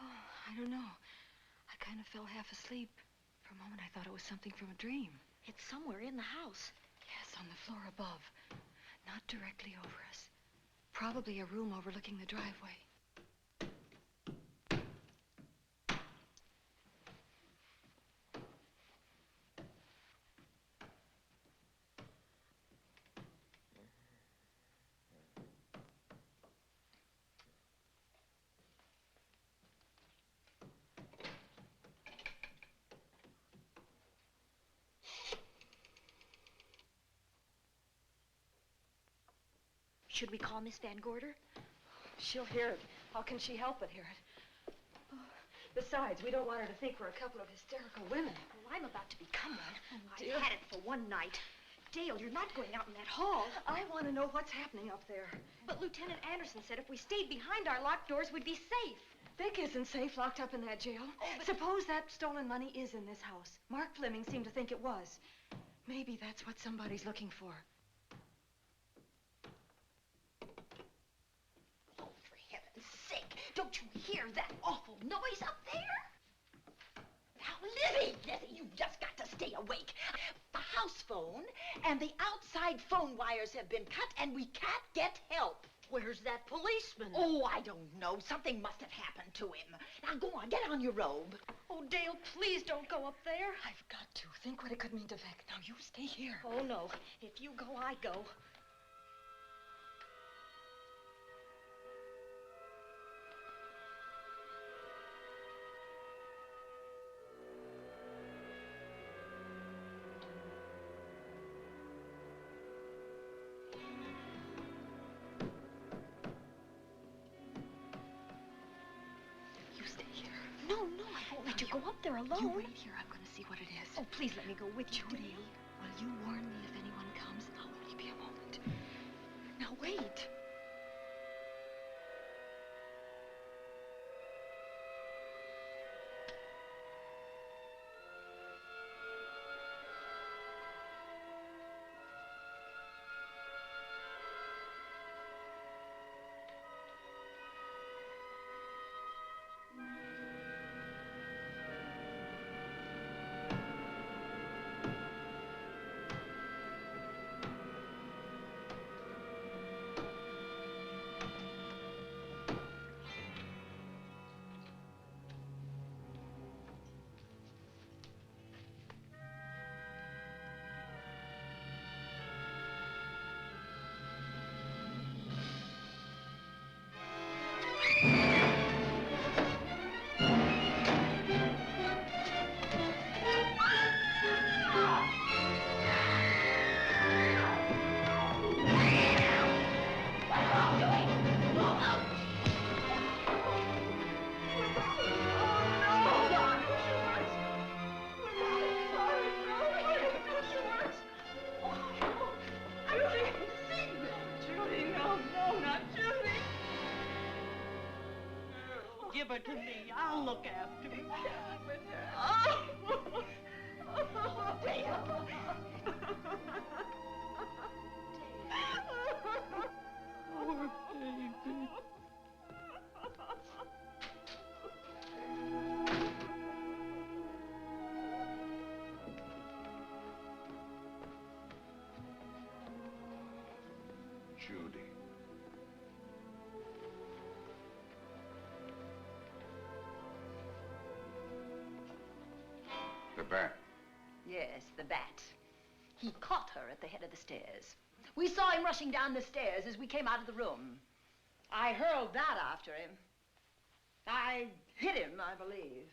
Oh, I don't know. I kind of fell half asleep. For a moment, I thought it was something from a dream. It's somewhere in the house. Yes, on the floor above. Not directly over us. Probably a room overlooking the driveway. Should we call Miss Van Gorder? She'll hear it. How can she help but hear it? Oh, besides, we don't want her to think we're a couple of hysterical women. Well, I'm about to become one. dear. I've had it for one night. Dale, you're not going out in that hall. I want to know what's happening up there. But Lieutenant Anderson said if we stayed behind our locked doors, we'd be safe. Vic isn't safe locked up in that jail. Suppose that stolen money is in this house. Mark Fleming seemed to think it was. Maybe that's what somebody's looking for. Don't you hear that awful noise up there? Now, Lizzie, you've just got to stay awake. The house phone and the outside phone wires have been cut, and we can't get help. Where's that policeman? Oh, I don't know. Something must have happened to him. Now, go on, get on your robe. Oh, Dale, please don't go up there. I've got to. Think what it could mean to Vic. Now, you stay here. Oh, no. If you go, I go. Go up there alone. You wait here. I'm going to see what it is. Oh, please let me go with you, Judy, Dale. Will you warn me if anyone comes? I'll only be a moment. Now, wait. Give her to me. I'll look after her. Oh, Dale. Poor baby. Judy. The bat. Yes, the bat. He caught her at the head of the stairs. We saw him rushing down the stairs as we came out of the room. I hurled that after him. I hit him, I believe.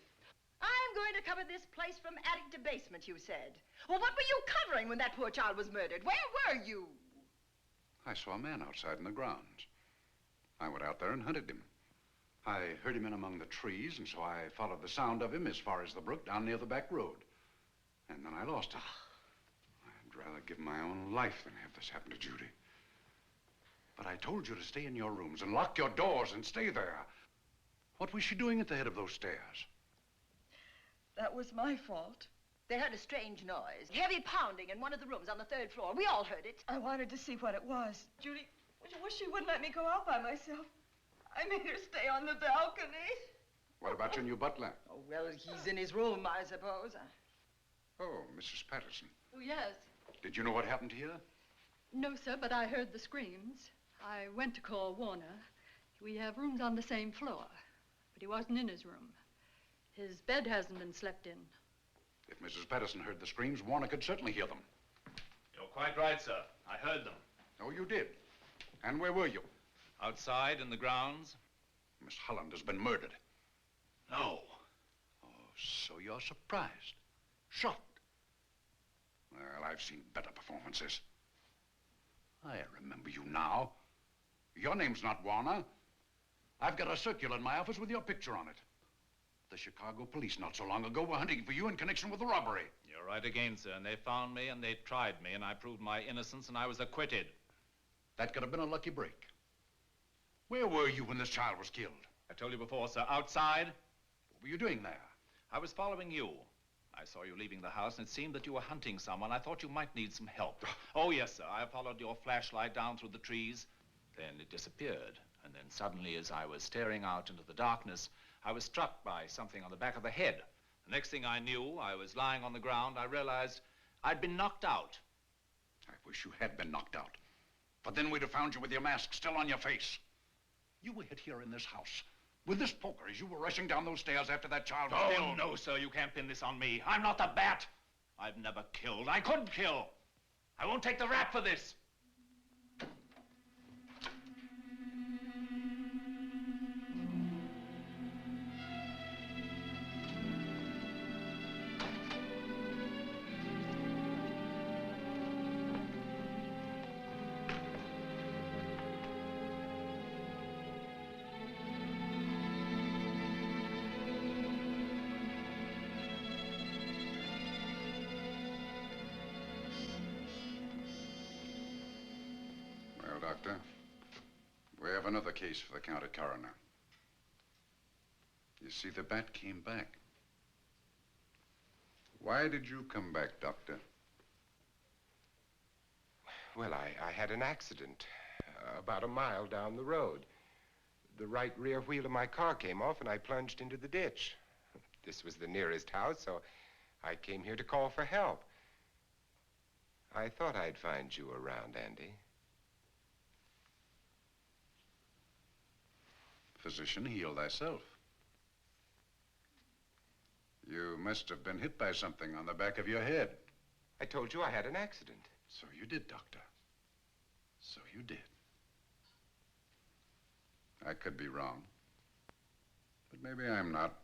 I'm going to cover this place from attic to basement, you said. Well, what were you covering when that poor child was murdered? Where were you? I saw a man outside in the grounds. I went out there and hunted him. I heard him in among the trees, and so I followed the sound of him as far as the brook down near the back road. And then I lost him. I'd rather give my own life than have this happen to Judy. But I told you to stay in your rooms and lock your doors and stay there. What was she doing at the head of those stairs? That was my fault. They heard a strange noise. Heavy pounding in one of the rooms on the 3rd floor. We all heard it. I wanted to see what it was. Judy, I wish she wouldn't let me go out by myself. I made her stay on the balcony. What about your new butler? Oh, well, he's in his room, I suppose. Oh, Mrs. Patterson. Oh, yes. Did you know what happened here? No, sir, but I heard the screams. I went to call Warner. We have rooms on the same floor, but he wasn't in his room. His bed hasn't been slept in. If Mrs. Patterson heard the screams, Warner could certainly hear them. You're quite right, sir. I heard them. Oh, you did? And where were you? Outside in the grounds. Miss Holland has been murdered. No. Oh, so you're surprised. Shocked. Well, I've seen better performances. I remember you now. Your name's not Warner. I've got a circular in my office with your picture on it. The Chicago police not so long ago were hunting for you in connection with the robbery. You're right again, sir. And they found me and they tried me and I proved my innocence and I was acquitted. That could have been a lucky break. Where were you when this child was killed? I told you before, sir. Outside. What were you doing there? I was following you. I saw you leaving the house, and it seemed that you were hunting someone. I thought you might need some help. Oh, yes, sir. I followed your flashlight down through the trees. Then it disappeared. And then suddenly, as I was staring out into the darkness, I was struck by something on the back of the head. The next thing I knew, I was lying on the ground. I realized I'd been knocked out. I wish you had been knocked out. But then we'd have found you with your mask still on your face. You were hit here in this house with this poker as you were rushing down those stairs after that child was killed. Oh, no, sir. You can't pin this on me. I'm not the bat. I've never killed. I couldn't kill. I won't take the rap for this. Doctor. We have another case for the county coroner. You see, the bat came back. Why did you come back, Doctor? Well, I had an accident about a mile down the road. The right rear wheel of my car came off and I plunged into the ditch. This was the nearest house, so I came here to call for help. I thought I'd find you around, Andy. Physician, heal thyself. You must have been hit by something on the back of your head. I told you I had an accident. So you did, Doctor. So you did. I could be wrong. But maybe I'm not.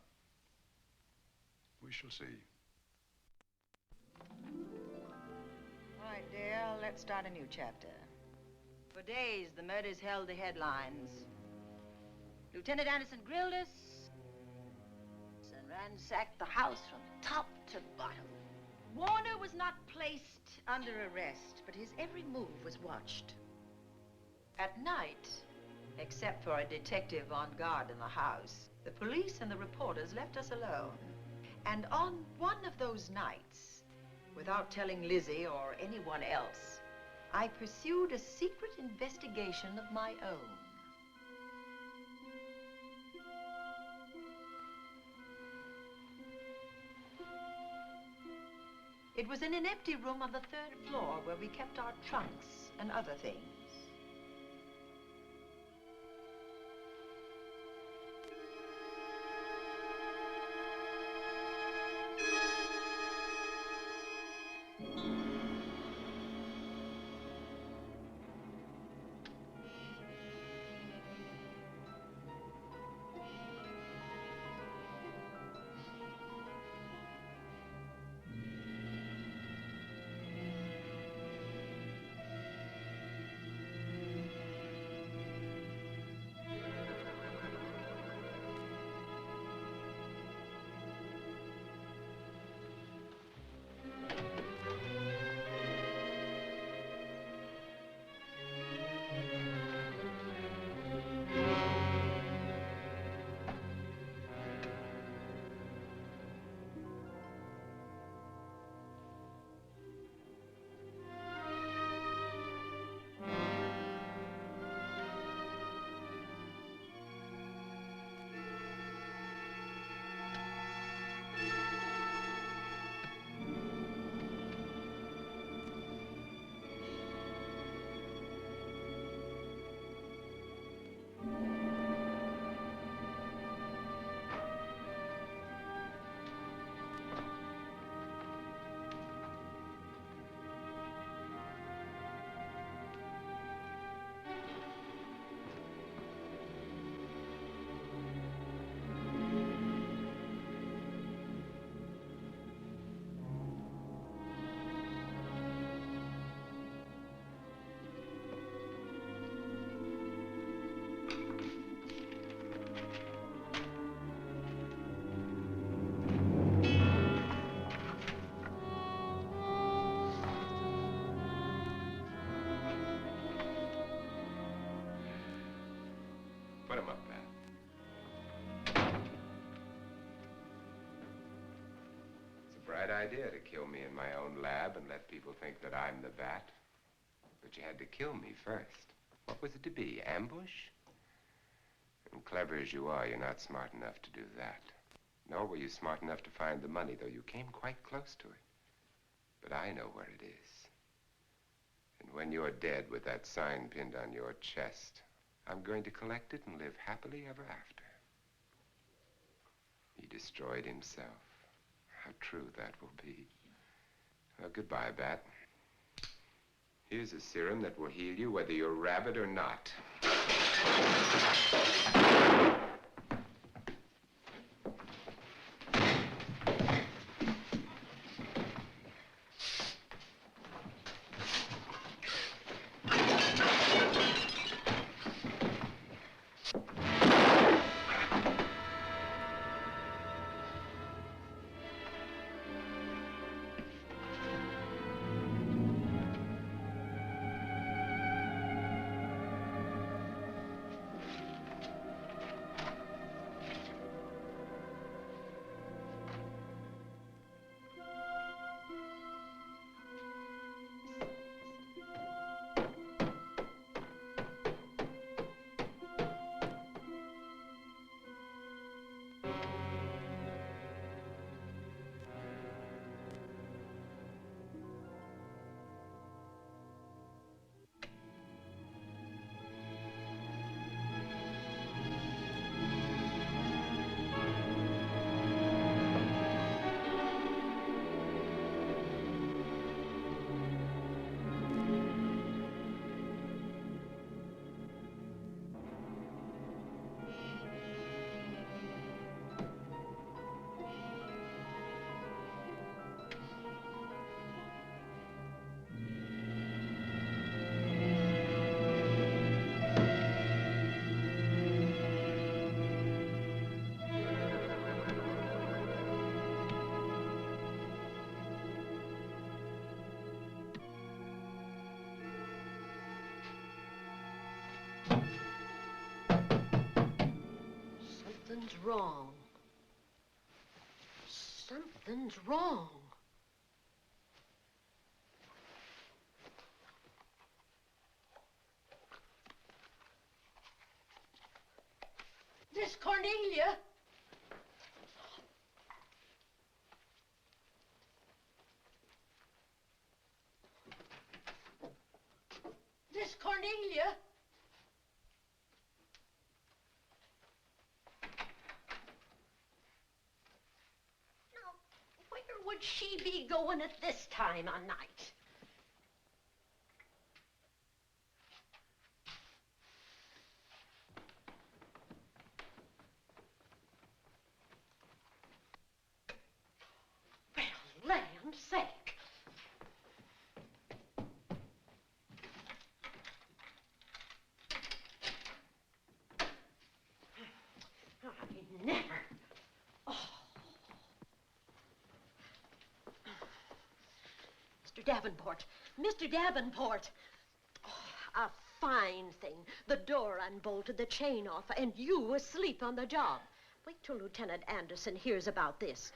We shall see. All right, dear, let's start a new chapter. For days, the murders held the headlines. Lieutenant Anderson grilled us and ransacked the house from top to bottom. Warner was not placed under arrest, but his every move was watched. At night, except for a detective on guard in the house, the police and the reporters left us alone. And on one of those nights, without telling Lizzie or anyone else, I pursued a secret investigation of my own. It was in an empty room on the 3rd floor where we kept our trunks and other things. idea to kill me in my own lab and let people think that I'm the bat. But you had to kill me first. What was it to be, ambush? And clever as you are, you're not smart enough to do that. Nor were you smart enough to find the money, though you came quite close to it. But I know where it is. And when you're dead with that sign pinned on your chest, I'm going to collect it and live happily ever after. He destroyed himself. How true that will be. Well, goodbye, Bat. Here's a serum that will heal you whether you're rabid or not. Something's wrong. Something's wrong. Miss Cornelia! Miss Cornelia! Where would she be going at this time of night? Well, land's sake. I never. Mr. Davenport. Mr. Davenport. Oh, a fine thing. The door unbolted, the chain off, and you asleep on the job. Wait till Lieutenant Anderson hears about this.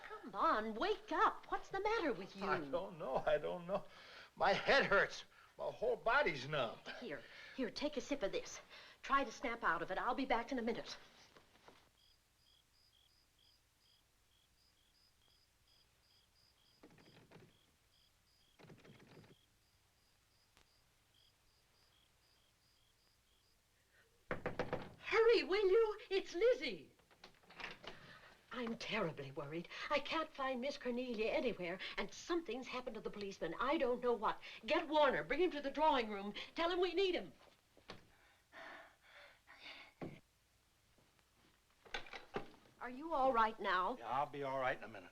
Come on, wake up. What's the matter with you? I don't know. My head hurts. My whole body's numb. Here, take a sip of this. Try to snap out of it. I'll be back in a minute. Hurry, will you? It's Lizzie. I'm terribly worried. I can't find Miss Cornelia anywhere, and something's happened to the policeman. I don't know what. Get Warner. Bring him to the drawing room. Tell him we need him. Are you all right now? Yeah, I'll be all right in a minute.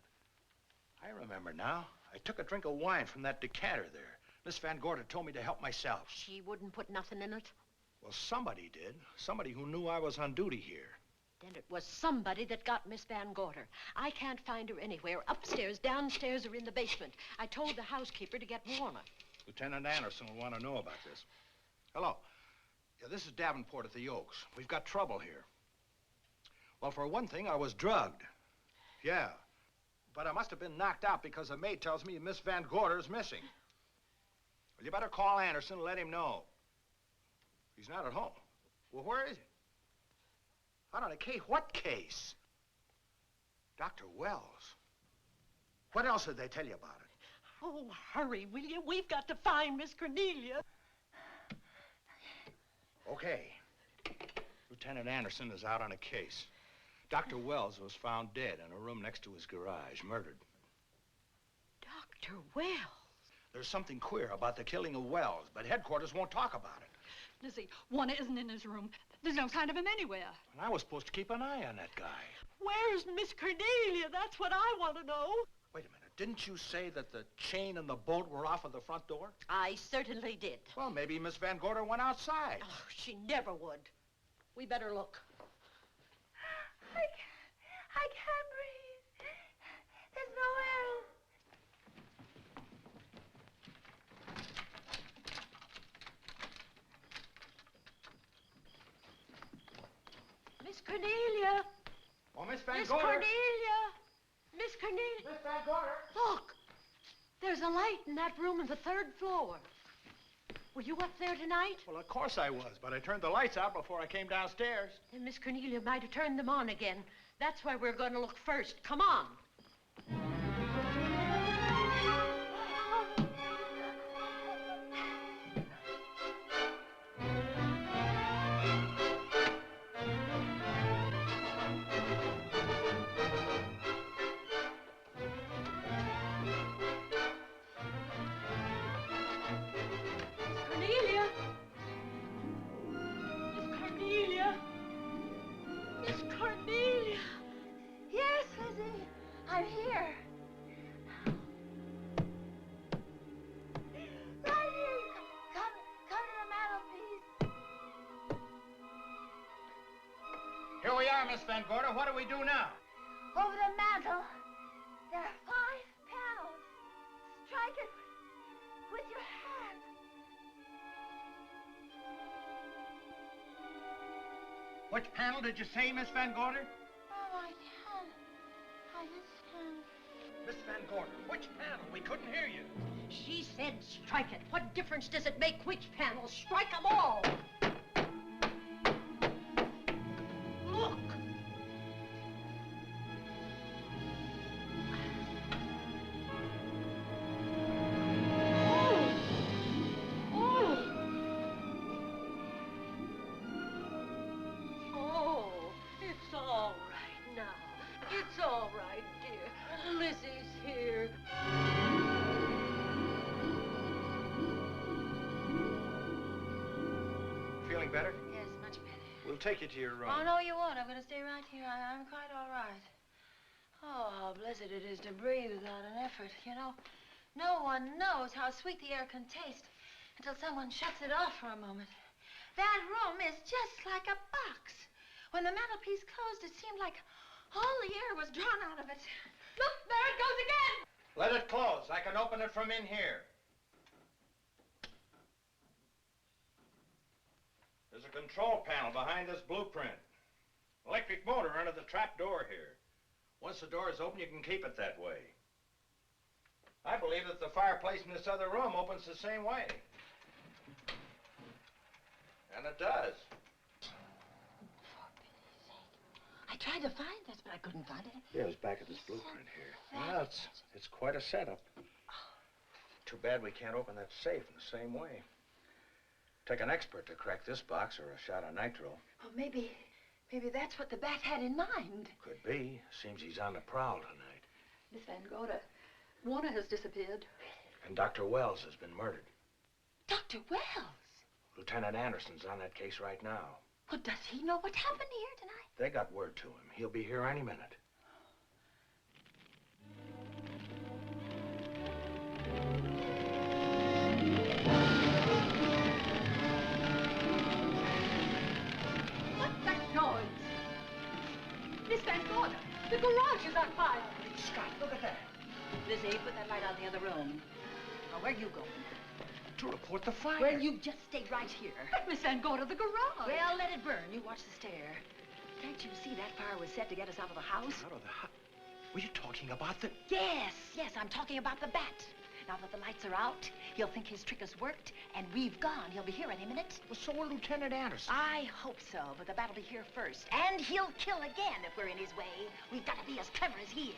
I remember now. I took a drink of wine from that decanter there. Miss Van Gorder told me to help myself. She wouldn't put nothing in it? Well, somebody did. Somebody who knew I was on duty here. Then it was somebody that got Miss Van Gorder. I can't find her anywhere. Upstairs, downstairs, or in the basement. I told the housekeeper to get Warner. Lieutenant Anderson will want to know about this. Hello. Yeah, this is Davenport at the Oaks. We've got trouble here. Well, for one thing, I was drugged. Yeah. but I must have been knocked out because the maid tells me Miss Van Gorder's missing. Well, you better call Anderson and let him know. He's not at home. Well, where is he? Out on a case? What case? Dr. Wells. What else did they tell you about it? Oh, hurry, will you? We've got to find Miss Cornelia. Okay. Lieutenant Anderson is out on a case. Dr. Wells was found dead in a room next to his garage, murdered. Dr. Wells? There's something queer about the killing of Wells, but headquarters won't talk about it. Lizzie, Warner isn't in his room. There's no sign of him anywhere. And I was supposed to keep an eye on that guy. Where's Miss Cornelia? That's what I want to know. Wait a minute. Didn't you say that the chain and the bolt were off of the front door? I certainly did. Well, maybe Miss Van Gorder went outside. Oh, she never would. We better look. I can't breathe. There's no air. Miss Cornelia. Oh, Miss Van Miss Gorder. Cornelia. Miss Cornelia. Miss Van Gorder. Look. There's a light in that room on the 3rd floor. Were you up there tonight? Well, of course I was, but I turned the lights out before I came downstairs. Then Miss Cornelia might have turned them on again. That's why we're going to look first. Come on. I'm here. Right here. Come to the mantelpiece. Here we are, Miss Van Gorder. What do we do now? Over the mantel, there are 5 panels. Strike it with your hand. Which panel did you say, Miss Van Gorder? Oh, I can't. I just can't. Miss Van Gorder, which panel? We couldn't hear you. She said strike it. What difference does it make which panel? Strike them all. Look. Oh, it's all right now. It's all right, dear. Lizzie's here. Feeling better? Yes, much better. We'll take you to your room. Oh, no, you won't. I'm going to stay right here. I'm quite all right. Oh, how blessed it is to breathe without an effort. You know, no one knows how sweet the air can taste until someone shuts it off for a moment. That room is just like a box. When the mantelpiece closed, it seemed like all the air was drawn out of it. Look, there it goes again! Let it close. I can open it from in here. There's a control panel behind this blueprint. Electric motor under the trap door here. Once the door is open, you can keep it that way. I believe that the fireplace in this other room opens the same way. And it does. I tried to find this, but I couldn't find it. Yeah, it's back of this blueprint here. Well, it's quite a setup. Too bad we can't open that safe in the same way. Take an expert to crack this box or a shot of nitro. Well, maybe that's what the bat had in mind. Could be. Seems he's on the prowl tonight. Miss Van Gorder, Warner has disappeared. And Dr. Wells has been murdered. Dr. Wells? Lieutenant Anderson's on that case right now. Well, does he know what happened here tonight? They got word to him. He'll be here any minute. What's that noise? Miss Van Gorder, the garage is on fire. Scott, look at that. Lizzie, put that light out in the other room. Now, where are you going? To report the fire. Well, you just stay right here. But Miss Van Gorder, the garage. Well, let it burn. You watch the stair. Can't you see that fire was set to get us out of the house? Out of the house? Were you talking about the... Yes, I'm talking about the bat. Now that the lights are out, he'll think his trick has worked, and we've gone. He'll be here any minute. Well, so will Lieutenant Anderson. I hope so, but the bat will be here first. And he'll kill again if we're in his way. We've got to be as clever as he is.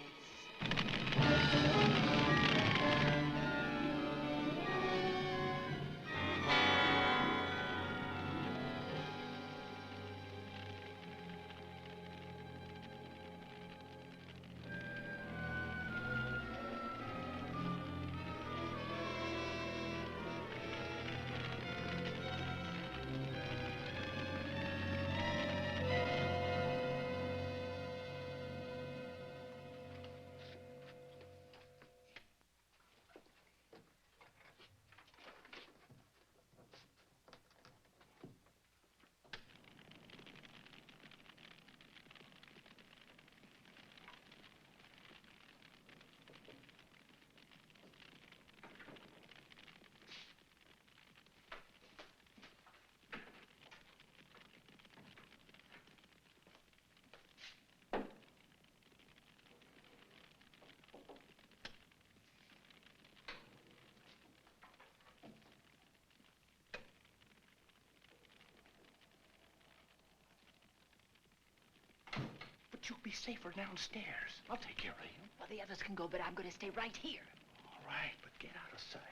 But you'll be safer downstairs. I'll take care of you. Well, the others can go, but I'm going to stay right here. All right, but get out of sight.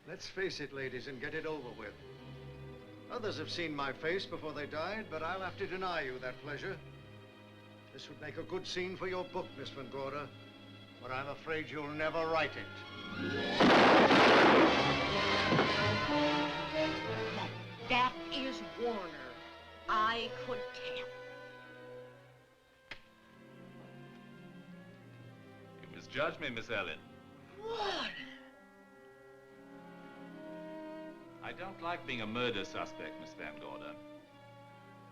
Let's face it, ladies, and get it over with. Others have seen my face before they died, but I'll have to deny you that pleasure. This would make a good scene for your book, Miss Van Gorder, but I'm afraid you'll never write it. That is Warner. I could tell. You misjudged me, Miss Ellen. Warner! I don't like being a murder suspect, Miss Van Gorder.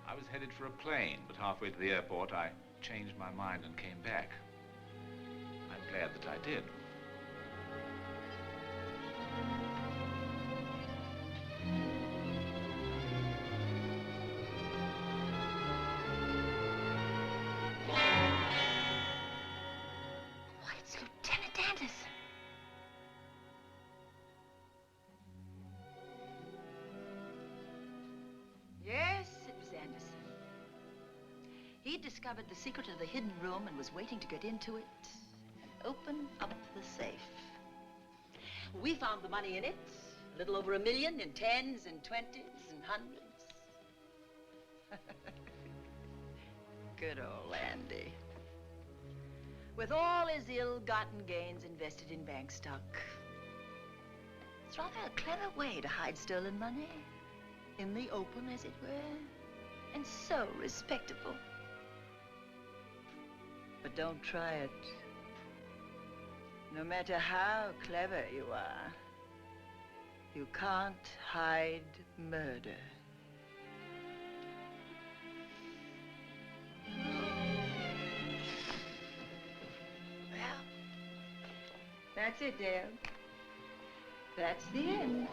I was headed for a plane, but halfway to the airport, I changed my mind and came back. I'm glad that I did. Why, it's Lieutenant Anderson. Yes, it was Anderson. He discovered the secret of the hidden room and was waiting to get into it and open up the safe. We found the money in it, a little over $1 million in tens and twenties and hundreds. Good old Andy. With all his ill-gotten gains invested in bank stock. It's rather a clever way to hide stolen money. In the open, as it were, and so respectable. But don't try it. No matter how clever you are, you can't hide murder. Well, that's it, Dale. That's the end.